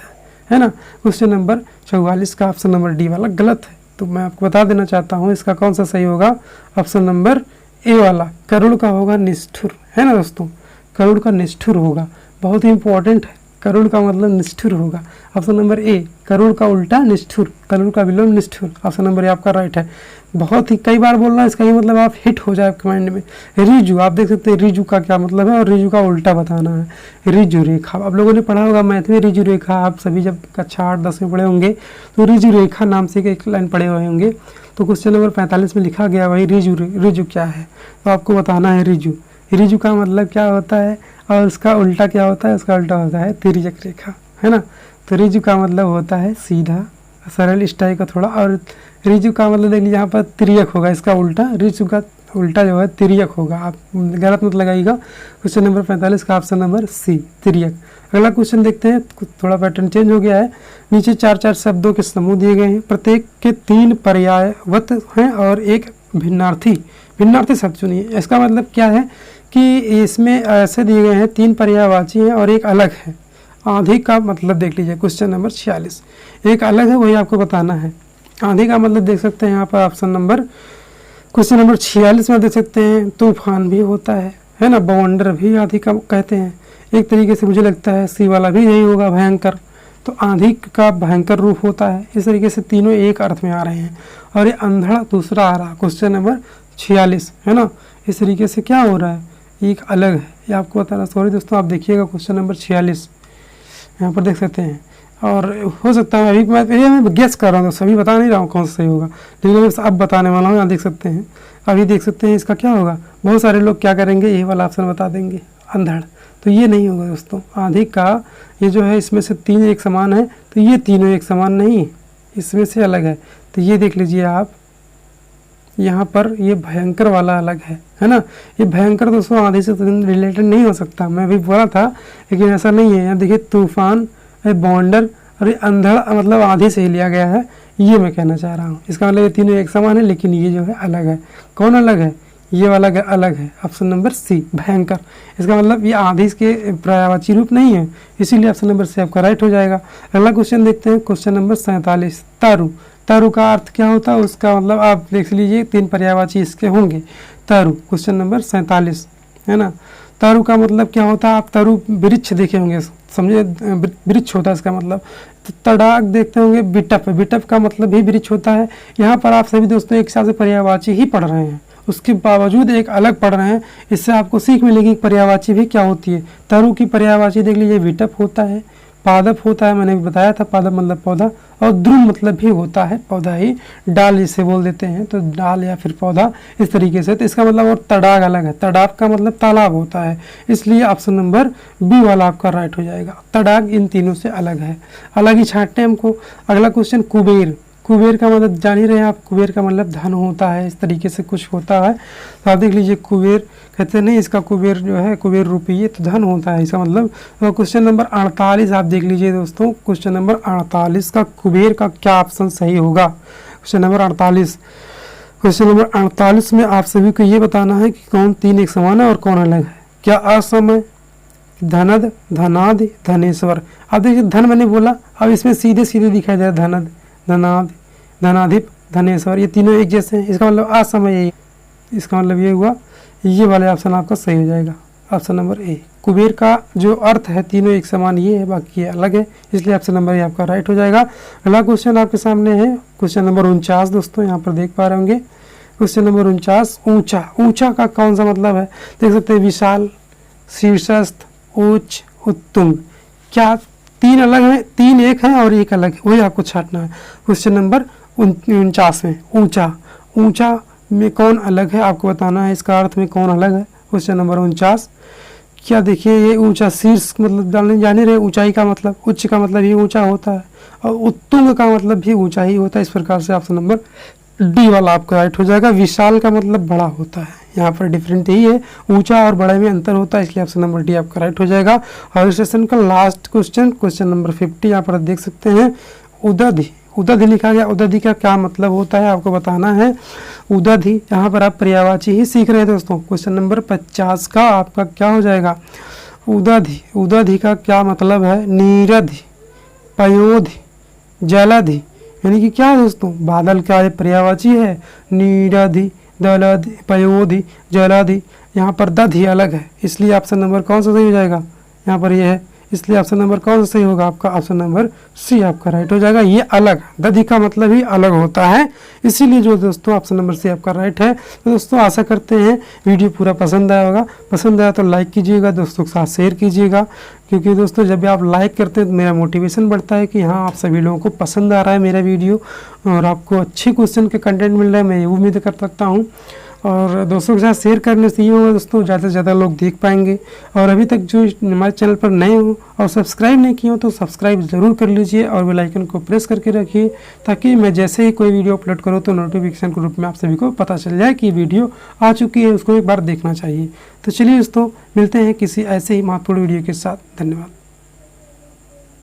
है ना। क्वेश्चन नंबर 44 का ऑप्शन नंबर डी वाला गलत है, तो मैं आपको बता देना चाहता हूँ इसका कौन सा सही होगा, ऑप्शन नंबर ए वाला, करुण का होगा निष्ठुर, है ना दोस्तों, करुण का निष्ठुर होगा, बहुत ही इंपॉर्टेंट है, करुण का मतलब निष्ठुर होगा, ऑप्शन नंबर ए, करुण का उल्टा निष्ठुर, करुण का विलोम निष्ठुर, ऑप्शन नंबर ए आपका राइट है। बहुत ही कई बार बोल रहा है, इसका ही मतलब आप हिट हो जाए कमेंट में। रिजु, आप देख सकते हैं रिजु का क्या मतलब है, और रिजु का उल्टा बताना है। रिजु रेखा, आप लोगों ने पढ़ा होगा मैथ में रिजु रेखा, आप सभी जब कक्षा 8-10 में पढ़े होंगे तो रिजु रेखा नाम से एक लाइन पढ़े हुए होंगे, तो क्वेश्चन नंबर 45 में लिखा गया वही रिजु, रिजु क्या है, तो आपको बताना है रिजु, रिजु का मतलब क्या होता है और उसका उल्टा क्या होता है, उसका उल्टा होता है तिर्यक रेखा, है ना। तो रिजु का मतलब होता है सीधा सरल इस टाइप का थोड़ा, और रिजु का मतलब देख लीजिए यहाँ पर तिर्यक होगा, इसका उल्टा, रिजु का उल्टा जो है तिर्यक होगा, आप गलत मत लगाइएगा। क्वेश्चन नंबर 45 का ऑप्शन नंबर सी, तिर्यक। अगला क्वेश्चन देखते हैं, थोड़ा पैटर्न चेंज हो गया है, नीचे 4-4 शब्दों के समूह दिए गए हैं, प्रत्येक के 3 पर्यायवत हैं और एक भिन्नार्थी, भिन्नार्थी शब्द चुनिए। इसका मतलब क्या है कि इसमें ऐसे दिए गए हैं 3 पर्यायवाची हैं और एक अलग है। आंधी का मतलब देख लीजिए, क्वेश्चन नंबर 46, एक अलग है वही आपको बताना है। आंधी का मतलब देख सकते हैं यहाँ पर ऑप्शन नंबर, क्वेश्चन नंबर 46 में देख सकते हैं तूफान भी होता है ना, बवंडर भी आंधी का कहते हैं, एक तरीके से मुझे लगता है सी वाला भी यही होगा, भयंकर, तो आंधी का भयंकर रूप होता है। इस तरीके से तीनों एक अर्थ में आ रहे हैं, और ये अंधड़ दूसरा आ रहा, क्वेश्चन नंबर 46, है ना। इस तरीके से क्या हो रहा है, एक अलग है, ये आपको बताना। सॉरी दोस्तों, आप देखिएगा क्वेश्चन नंबर 46, यहाँ पर देख सकते हैं। और हो सकता है अभी मैं गेस कर रहा हूँ, तो सभी बता नहीं रहा हूँ कौन सा सही होगा, लेकिन मैं अब बताने वाला हूँ। यहाँ देख सकते हैं, अभी देख सकते हैं इसका क्या होगा। बहुत सारे लोग क्या करेंगे, यही वाला ऑप्शन बता देंगे, अंधड़। तो ये नहीं होगा दोस्तों। आंधी का ये जो है इसमें से 3 एक समान है, तो ये तीनों एक समान नहीं है, इसमें से अलग है। तो ये देख लीजिए आप, यहाँ पर ये भयंकर वाला अलग है ना। ये भयंकर दोस्तों आंधी से रिलेटेड नहीं हो सकता, मैं भी बोला था, लेकिन ऐसा नहीं है। यहाँ देखिए तूफान, बॉन्डर और ये अंधड़ मतलब आंधी से ही लिया गया है, ये मैं कहना चाह रहा हूँ। इसका मतलब ये तीनों एक समान है, लेकिन ये जो है अलग है। कौन अलग है? ये वाला अलग है, ऑप्शन नंबर सी, भयंकर। इसका मतलब ये आंधी के पर्यायवाची रूप नहीं है, इसीलिए ऑप्शन नंबर सी आपका राइट हो जाएगा। अगला क्वेश्चन देखते हैं, क्वेश्चन नंबर 47, तारू। तारू का अर्थ क्या होता है? उसका मतलब आप देख लीजिए, 3 पर्यायवाची इसके होंगे। तारू, क्वेश्चन नंबर 47 है ना। तारू का मतलब क्या होता है? आप तारू वृक्ष देखे होंगे, समझे, वृक्ष होता है इसका मतलब। तो तड़ाक देखते होंगे, बिटप, बिटप का मतलब भी वृक्ष होता है। यहाँ पर आप सभी दोस्तों एक साथ से पर्यायवाची ही पढ़ रहे हैं, उसके बावजूद एक अलग पढ़ रहे हैं। इससे आपको सीख मिलेगी पर्यायवाची भी क्या होती है। तारू की पर्यायवाची देख लीजिए, विटप होता है, पादप होता है, मैंने भी बताया था, पादप मतलब पौधा, और द्रुम मतलब भी होता है पौधा ही, डाल इसे बोल देते हैं, तो डाल या फिर पौधा इस तरीके से। तो इसका मतलब और तड़ाग अलग है, तड़ाग का मतलब तालाब होता है, इसलिए ऑप्शन नंबर बी वाला आपका राइट हो जाएगा। तड़ाग इन तीनों से अलग है, अलग ही छांटने हमको। अगला क्वेश्चन, कुबेर। कुबेर का मतलब जान ही रहे हैं आप, कुबेर का मतलब धन होता है, इस तरीके से कुछ होता है। तो आप देख लीजिए, कुबेर कहते नहीं, इसका कुबेर जो है कुबेर रुपये, तो धन होता है इसका मतलब। तो क्वेश्चन नंबर 48 आप देख लीजिए दोस्तों, क्वेश्चन नंबर 48 का कुबेर का क्या ऑप्शन सही होगा। क्वेश्चन नंबर 48, क्वेश्चन नंबर 48 में आप सभी को ये बताना है कि कौन 3 एक समान है और कौन अलग है। क्या असमय, धनद, धनादि, धनेश्वर। आप देखिए, धन मैंने बोला, अब इसमें सीधे सीधे दिखाई दे रहा है, धनद, धनादि, धनाधिप, धनेश्वर, ये तीनों एक जैसे हैं, इसका मतलब असमय। इसका मतलब ये हुआ, ये वाला ऑप्शन आपका सही हो जाएगा, ऑप्शन नंबर ए। कुबेर का जो अर्थ है तीनों एक समान ये है, बाकी ये अलग है, इसलिए ऑप्शन नंबर ए आपका राइट हो जाएगा। अगला क्वेश्चन आपके सामने है, क्वेश्चन नंबर 49 दोस्तों, यहाँ पर देख पा रहे होंगे। क्वेश्चन नंबर 49, ऊंचा। ऊंचा का कौन सा मतलब है? देख सकते हैं, विशाल, शीर्षस्थ, उच्च, उत्तुंग। क्या 3 अलग है? 3 एक है और 1 अलग है, वही आपको छांटना है। क्वेश्चन नंबर 49 में, ऊंचा। ऊंचा में कौन अलग है आपको बताना है, इसका अर्थ में कौन अलग है। क्वेश्चन नंबर 49, क्या देखिए, ये ऊंचा, शीर्ष मतलब जाने रहे, ऊंचाई का मतलब, उच्च का मतलब ही ऊंचा होता है, और उत्तुंग का मतलब भी ऊंचा ही होता है। इस प्रकार से ऑप्शन नंबर डी वाला आपका राइट हो जाएगा। विशाल का मतलब बड़ा होता है, यहाँ पर डिफरेंट यही है, ऊंचा और बड़े में अंतर होता है, इसलिए ऑप्शन नंबर डी आपका राइट हो जाएगा। और इस सेशन का लास्ट क्वेश्चन, क्वेश्चन नंबर 50, यहाँ पर देख सकते हैं, उदधि। उदधि लिखा गया, उदधि का क्या मतलब होता है आपको बताना है। उदधि, यहाँ पर आप पर्यायवाची ही सीख रहे हैं दोस्तों। क्वेश्चन नंबर 50 का आपका क्या हो जाएगा, उदधि। उदधि का क्या मतलब है? नीरधि, पयोधि, जलधि, यानी कि क्या है दोस्तों, बादल का ये पर्यायवाची है, नीरधि, दलधि, पयोधि, जलधि। यहाँ पर दधि अलग है, इसलिए ऑप्शन नंबर कौन सा सही हो जाएगा, यहाँ पर ये है, इसलिए ऑप्शन नंबर कौन सा सही होगा आपका, ऑप्शन नंबर सी आपका राइट हो जाएगा। ये अलग, दधि का मतलब ही अलग होता है, इसीलिए जो दोस्तों ऑप्शन नंबर सी आपका राइट है। तो दोस्तों आशा करते हैं वीडियो पूरा पसंद आया होगा, पसंद आया तो लाइक कीजिएगा, दोस्तों के साथ शेयर कीजिएगा, क्योंकि दोस्तों जब भी आप लाइक करते हैं तो मेरा मोटिवेशन बढ़ता है कि हाँ, आप सभी लोगों को पसंद आ रहा है मेरा वीडियो और आपको अच्छे क्वेश्चन के कंटेंट मिल रहा है, मैं ये उम्मीद कर सकता हूँ। और दोस्तों के साथ शेयर करने से ये होगा दोस्तों, ज़्यादा से ज़्यादा लोग देख पाएंगे। और अभी तक जो हमारे चैनल पर नए हो और सब्सक्राइब नहीं किए हो तो सब्सक्राइब ज़रूर कर लीजिए और बेल आइकन को प्रेस करके रखिए, ताकि मैं जैसे ही कोई वीडियो अपलोड करूँ तो नोटिफिकेशन के रूप में आप सभी को पता चल जाए कि वीडियो आ चुकी है, उसको एक बार देखना चाहिए। तो चलिए दोस्तों, मिलते हैं किसी ऐसे ही महत्वपूर्ण वीडियो के साथ। धन्यवाद।